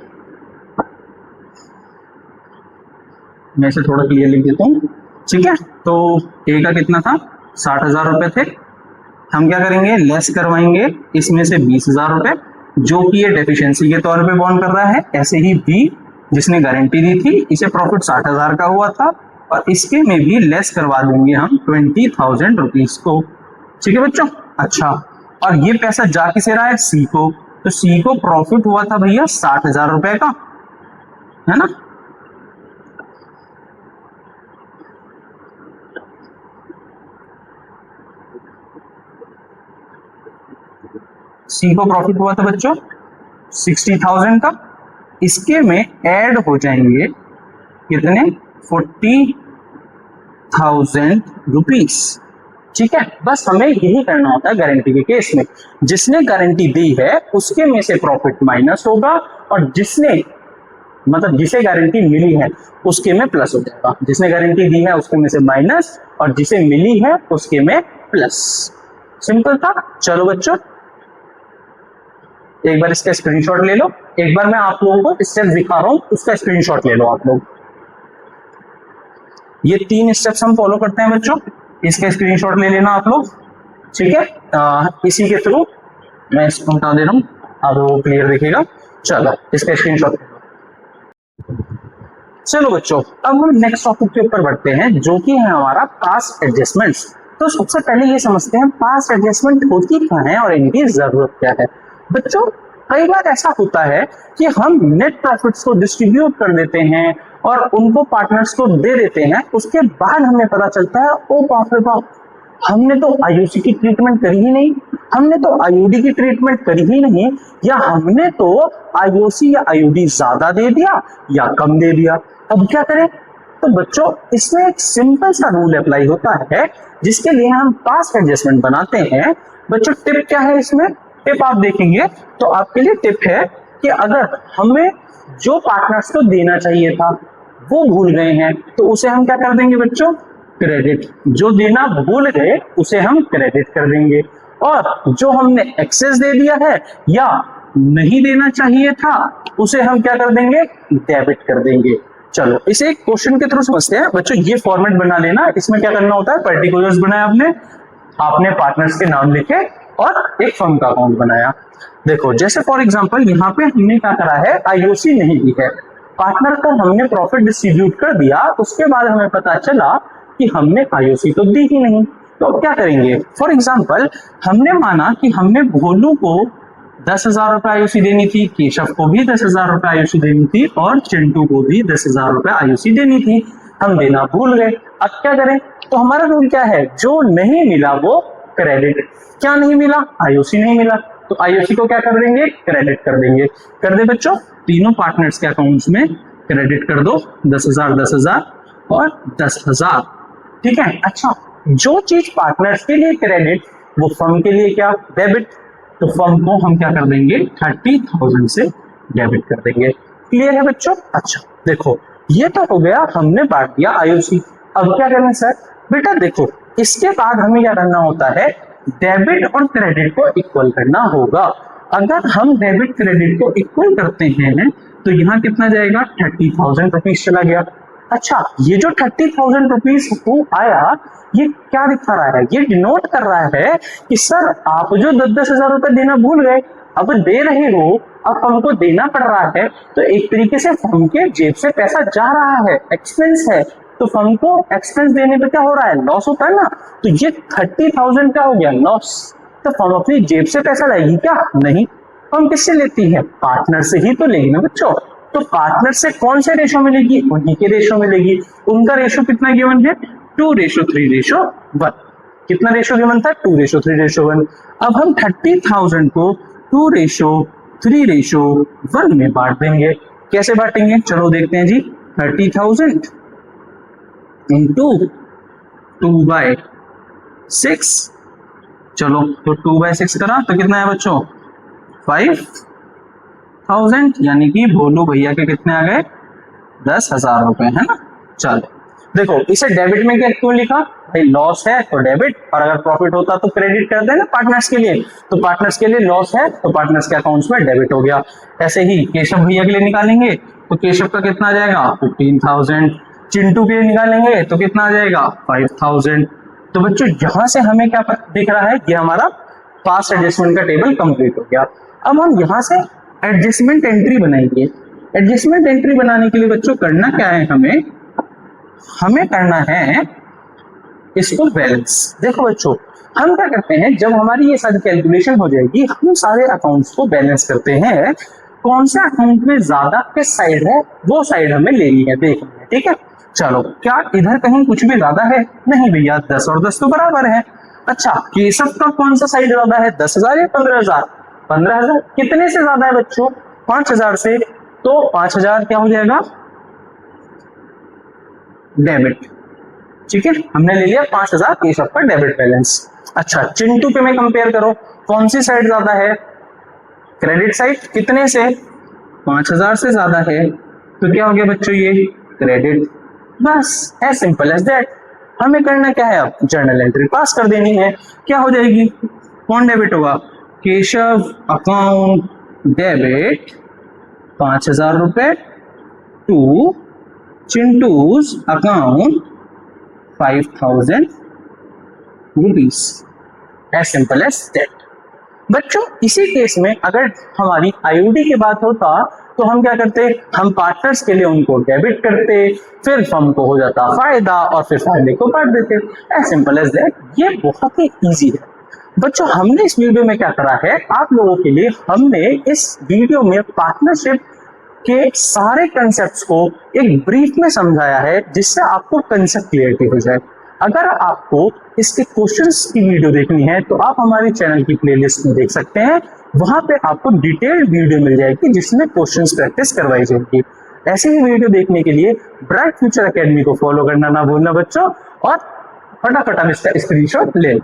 मैं इसे थोड़ा क्लियर लिख देता हूं, ठीक है। तो ए का कितना था, 60,000 रुपए थे। हम क्या करेंगे, लेस करवाएंगे इसमें से 20,000 रुपए, जो कि ये डेफिशिएंसी के तौर पे बॉन्ड कर रहा है। ऐसे ही बी जिसने गारंटी दी थी, इसे प्रॉफिट 60,000 का हुआ था और इसके में भी लेस करवा देंगे हम 20,000 रुपीज को। ठीक है बच्चों। अच्छा और ये पैसा जा किसे रहा है, सी को। तो सी को प्रॉफिट हुआ था भैया 60,000 रुपए का, है ना। सी को प्रॉफिट हुआ था बच्चों 60,000 का। इसके में ऐड हो जाएंगे कितने, 40,000 रुपीज। ठीक है, बस हमें यही करना होता है गारंटी के केस में। जिसने गारंटी दी है उसके में से प्रॉफिट माइनस होगा और जिसने मतलब जिसे गारंटी मिली है उसके में प्लस हो जाएगा, जिसने गारंटी दी है उसके में से माइनस, और जिसे मिली है उसके में प्लस। सिंपल था। चलो बच्चों एक बार इसका स्क्रीनशॉट ले लो, एक बार मैं आप लोगों को स्टेप दिखा रहा हूं, उसका स्क्रीनशॉट ले लो आप लोग। ये 3 स्टेप्स हम फॉलो करते हैं बच्चों, इसका स्क्रीनशॉट ले लेना आप लोग, ठीक है। इसी के थ्रू मैं इसको हटा दे रहा हूं, अब वो क्लियर दिखेगा। चलो इसका स्क्रीनशॉट ले लो। चलो बच्चों अब हम नेक्स्ट टॉपिक के ऊपर बढ़ते हैं, जो कि है हमारा पास्ट एडजस्टमेंट्स। तो सबसे पहले ये समझते हैं पास्ट एडजस्टमेंट होती क्या है और इनकी जरूरत क्या है। बच्चों कई बार ऐसा होता है कि हम नेट प्रॉफिट्स को डिस्ट्रीब्यूट कर देते हैं और उनको पार्टनर्स को दे देते हैं, उसके बाद हमें पता चलता है ओ बाप रे बाप, हमने तो आईओसी की ट्रीटमेंट करी ही नहीं, हमने तो आईओडी की ट्रीटमेंट करी ही नहीं, या हमने तो आईओसी या आईओडी ज्यादा दे दिया या कम दे दिया, अब क्या करें। तो बच्चों इसमें एक सिंपल सा रूल अप्लाई होता है जिसके लिए हम पास्ट एडजस्टमेंट बनाते हैं। बच्चों टिप क्या है इसमें, टिप आप देखेंगे तो आपके लिए टिप है कि अगर हमें जो पार्टनर्स को देना चाहिए था वो भूल गए हैं तो उसे हम क्या कर देंगे बच्चों, क्रेडिट। जो देना भूल गए उसे हम क्रेडिट कर देंगे, और जो हमने एक्सेस दे दिया है या नहीं देना चाहिए था उसे हम क्या कर देंगे, डेबिट कर देंगे। चलो इसे एक क्वेश्चन के थ्रू समझते हैं बच्चों। ये फॉर्मेट बना लेना, इसमें क्या करना होता है, पर्टिकुलर्स बनाया आपने पार्टनर्स के नाम लिखे और एक फर्म का अकाउंट बनाया। देखो जैसे फॉर एग्जांपल यहाँ पे हमने क्या करा है, आईओसी नहीं दी है, पार्टनर को हमने प्रॉफिट डिस्ट्रीब्यूट कर दिया, उसके बाद हमें पता चला कि हमने आईओसी तो दी ही नहीं, तो अब क्या करेंगे। फॉर एग्जांपल हमने माना कि हमने भोलू को 10,000 रुपए आईओसी देनी थी, केशव को भी 10,000 रुपए आईओसी देनी थी और चिंटू को भी 10,000 रुपए आईओसी देनी थी, हम देना भूल गए। अब क्या करें, तो हमारा रूल क्या है, जो नहीं मिला वो क्रेडिट। क्या नहीं मिला, आईओसी नहीं मिला, तो आईओसी को क्या कर देंगे, क्रेडिट कर देंगे। कर दे बच्चों, तीनों पार्टनर्स के अकाउंट्स में क्रेडिट कर दो 10,000 10,000 और 10,000, ठीक है। अच्छा जो चीज पार्टनर्स के लिए क्रेडिट वो फर्म के लिए क्या, डेबिट, तो फर्म को हम क्या कर देंगे 30,000 से डेबिट कर देंगे। क्लियर है बच्चों। अच्छा देखो ये तो हो गया, हमने बांट दिया आईओसी। अब क्या करें सर, बेटा देखो इसके बाद हमें क्या करना होता है, डेबिट और क्रेडिट को इक्वल करना होगा। अगर हम डेबिट क्रेडिट को इक्वल करते हैं तो यहाँ कितना जाएगा, 30,000 रुपीज चला गया। अच्छा ये जो 30,000 रुपीज आया ये क्या दिखा रहा है, ये डिनोट कर रहा है कि सर आप जो 10,000 रुपए देना भूल गए, अब दे रहे हो, अब हमको देना पड़ रहा है, तो एक तरीके से फर्म के जेब से पैसा जा रहा है, एक्सपेंस है, तो फर्म को एक्सपेंस देने पे क्या हो रहा है, लॉस होता है ना। तो ये 30,000 क्या हो गया, लॉस। तो फर्म अपनी जेब से पैसा लाएगी क्या, नहीं, फर्म किससे लेती है, पार्टनर से ही तो लेगी ना बच्चों। तो पार्टनर से कौन से रेशो मिलेगी, उन्हीं के रेशो मिलेगी। उनका रेशो कितना गिवन है, 2:3:1। कितना रेशो गिवन था, 2:3:1। अब हम 30,000 को 2:3:1 में बांट देंगे। कैसे बांटेंगे, चलो देखते हैं जी। 30,000 इंटू 2/6, चलो तो 2/6 करा तो कितना है बच्चों, 5,000, यानी कि भोलू भैया के कितने आ गए, 10,000 रुपए, है ना। चलो देखो इसे डेबिट में क्या क्यों लिखा, भाई लॉस है तो डेबिट, और अगर प्रॉफिट होता तो क्रेडिट कर देना पार्टनर्स के लिए, तो पार्टनर्स के लिए लॉस है तो पार्टनर्स के अकाउंट्स में डेबिट हो गया। ऐसे ही केशव भैया के लिए निकालेंगे तो केशव का कितना आ जाएगा, 15,000। चिंटू के लिए निकालेंगे तो कितना आ जाएगा, 5,000। तो बच्चों यहां से हमें क्या दिख रहा है, ये हमारा पास्ट एडजस्टमेंट का टेबल कंप्लीट हो गया। अब हम यहां से एडजस्टमेंट एंट्री बनाएंगे। एडजस्टमेंट एंट्री बनाने के लिए बच्चों करना क्या है, हमें करना है इसको बैलेंस। देखो बच्चों हम क्या करते हैं, जब हमारी ये सारी कैलकुलेशन हो जाएगी हम सारे अकाउंट्स को बैलेंस करते हैं, कौन सा अकाउंट में ज्यादा किस साइड है वो साइड हमें लेनी है, देखनी है, ठीक है। चलो क्या इधर कहीं कुछ भी ज्यादा है, नहीं भैया 10 और 10 तो बराबर है। अच्छा केशव का कौन सा साइड ज्यादा है, 10,000 या 15,000, 15,000। कितने से ज्यादा है बच्चों, 5,000 से, तो 5,000 क्या हो जाएगा, डेबिट, ठीक है। हमने ले लिया 5,000 केशव का डेबिट बैलेंस। अच्छा चिंटू पे में कंपेयर करो, कौन सी साइड ज्यादा है, क्रेडिट साइड, कितने से, 5,000 से ज्यादा है, तो क्या हो गया बच्चों, ये क्रेडिट। बस एज सिंपल एज दैट। हमें करना क्या है, अब जर्नल एंट्री पास कर देनी है। क्या हो जाएगी, कौन डेबिट होगा, केशव अकाउंट डेबिट 5,000 रुपए to Chintu's account 5,000 rupees. As simple as that. बच्चों इसी केस में अगर हमारी आईओडी की बात होता तो हम क्या करते, हम पार्टनर्स के लिए उनको डेबिट करते, फिर फर्म को हो जाता फायदा और फिर फायदे को बांट देते। As simple as that. ये बहुत ही इजी है बच्चों। हमने इस वीडियो में क्या करा है, आप लोगों के लिए हमने इस वीडियो में पार्टनरशिप के सारे कंसेप्ट्स को एक ब्रीफ में समझाया है, जिससे आपको कंसेप्ट क्लियरिटी हो जाए। अगर आपको इसके क्वेश्चंस की वीडियो देखनी है तो आप हमारे चैनल की प्लेलिस्ट में देख सकते हैं, वहां पे आपको डिटेल्ड वीडियो मिल जाएगी जिसमें क्वेश्चंस प्रैक्टिस करवाई जाएगी। ऐसे ही वीडियो देखने के लिए ब्राइट फ्यूचर एकेडमी को फॉलो करना ना भूलना बच्चों, और फटाफट आप इसका स्क्रीनशॉट ले।